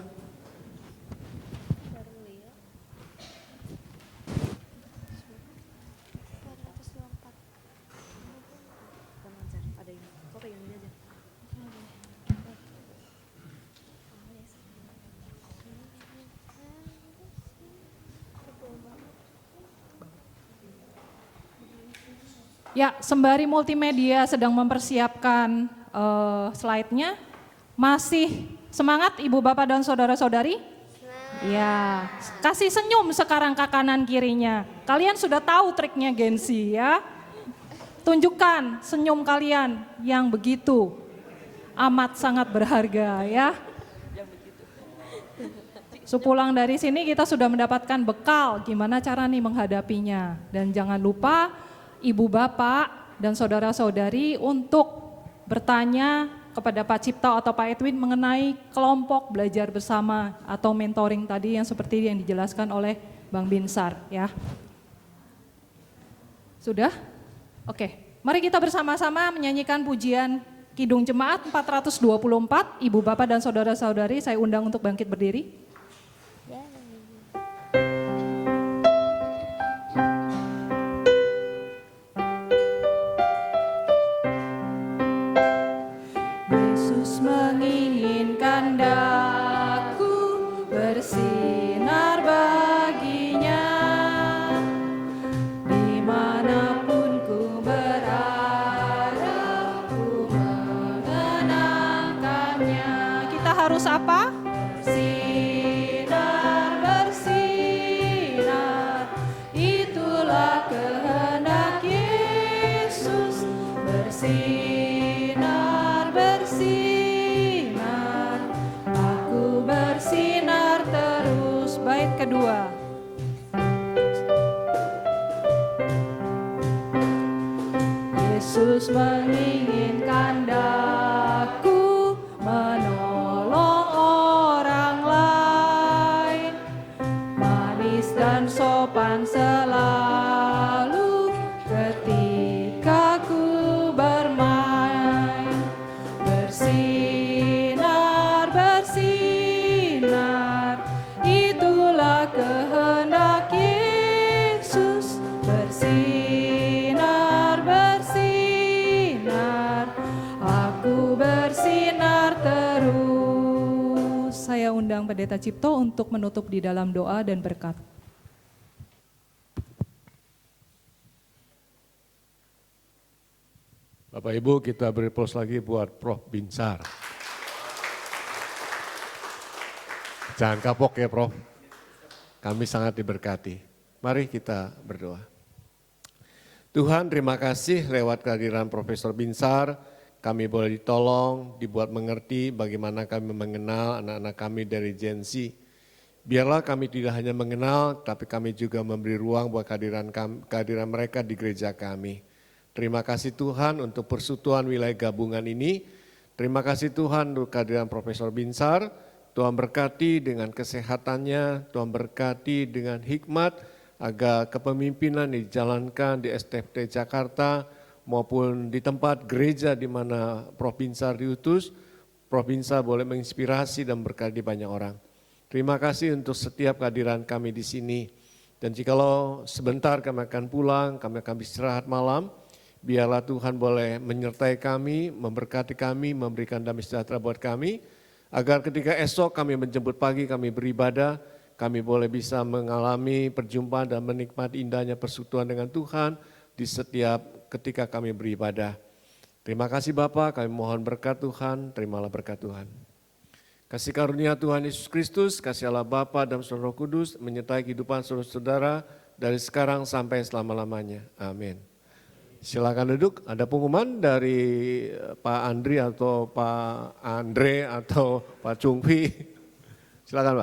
Ya, sembari multimedia sedang mempersiapkan slide-nya, masih semangat Ibu, Bapak, dan saudara-saudari? Ya, kasih senyum sekarang ke kanan kirinya. Kalian sudah tahu triknya Gen-Z ya. Tunjukkan senyum kalian yang begitu amat sangat berharga ya. Sepulang dari sini kita sudah mendapatkan bekal gimana cara nih menghadapinya. Dan jangan lupa Ibu, Bapak, dan saudara-saudari untuk bertanya kepada Pak Cipto atau Pak Edwin mengenai kelompok belajar bersama atau mentoring tadi yang seperti yang dijelaskan oleh Bang Binsar ya. Sudah? Oke, mari kita bersama-sama menyanyikan pujian Kidung Jemaat 424. Ibu, Bapak, dan saudara-saudari saya undang untuk bangkit berdiri. Menginginkan daku bersinar baginya, dimanapun ku berada, ku mengenangkannya. Kita harus apa? Bersinar, bersinar, itulah kehendak Yesus. Bersinar, bersinar, bersinar terus. Bait kedua. Yesus menginginkan daku menolong orang lain, manis dan sopan selalu ketika ku bermain. Bersinar, bersinar, itulah kehendak Yesus. Bersinar, bersinar, aku bersinar terus. Saya undang Pendeta Cipto untuk menutup di dalam doa dan berkat. Bapak Ibu, kita beri aplaus lagi buat Prof. Binsar. Jangan kapok ya Prof. Kami sangat diberkati. Mari kita berdoa. Tuhan, terima kasih lewat kehadiran Profesor Binsar, kami boleh ditolong, dibuat mengerti bagaimana kami mengenal anak-anak kami dari Gen Z. Biarlah kami tidak hanya mengenal, tapi kami juga memberi ruang buat kehadiran mereka di gereja kami. Terima kasih Tuhan untuk persekutuan wilayah gabungan ini. Terima kasih Tuhan untuk kehadiran Profesor Binsar. Tuhan berkati dengan kesehatannya, Tuhan berkati dengan hikmat agar kepemimpinan dijalankan di STFT Jakarta maupun di tempat gereja di mana Prof. Binsar diutus. Prof. Binsar boleh menginspirasi dan berkati banyak orang. Terima kasih untuk setiap kehadiran kami di sini. Dan jikalau sebentar kami akan pulang, kami akan istirahat malam, biarlah Tuhan boleh menyertai kami, memberkati kami, memberikan damai sejahtera buat kami, agar ketika esok kami menjemput pagi, kami beribadah, kami boleh bisa mengalami perjumpaan dan menikmati indahnya persekutuan dengan Tuhan di setiap ketika kami beribadah. Terima kasih Bapa, kami mohon berkat Tuhan, terimalah berkat Tuhan. Kasih karunia Tuhan Yesus Kristus, kasih Allah Bapa dan Roh Kudus menyertai kehidupan saudara-saudara dari sekarang sampai selama-lamanya. Amin. Silakan duduk, ada pengumuman dari Pak Andri atau Pak Andre atau Pak Cungpi. Silakan Pak.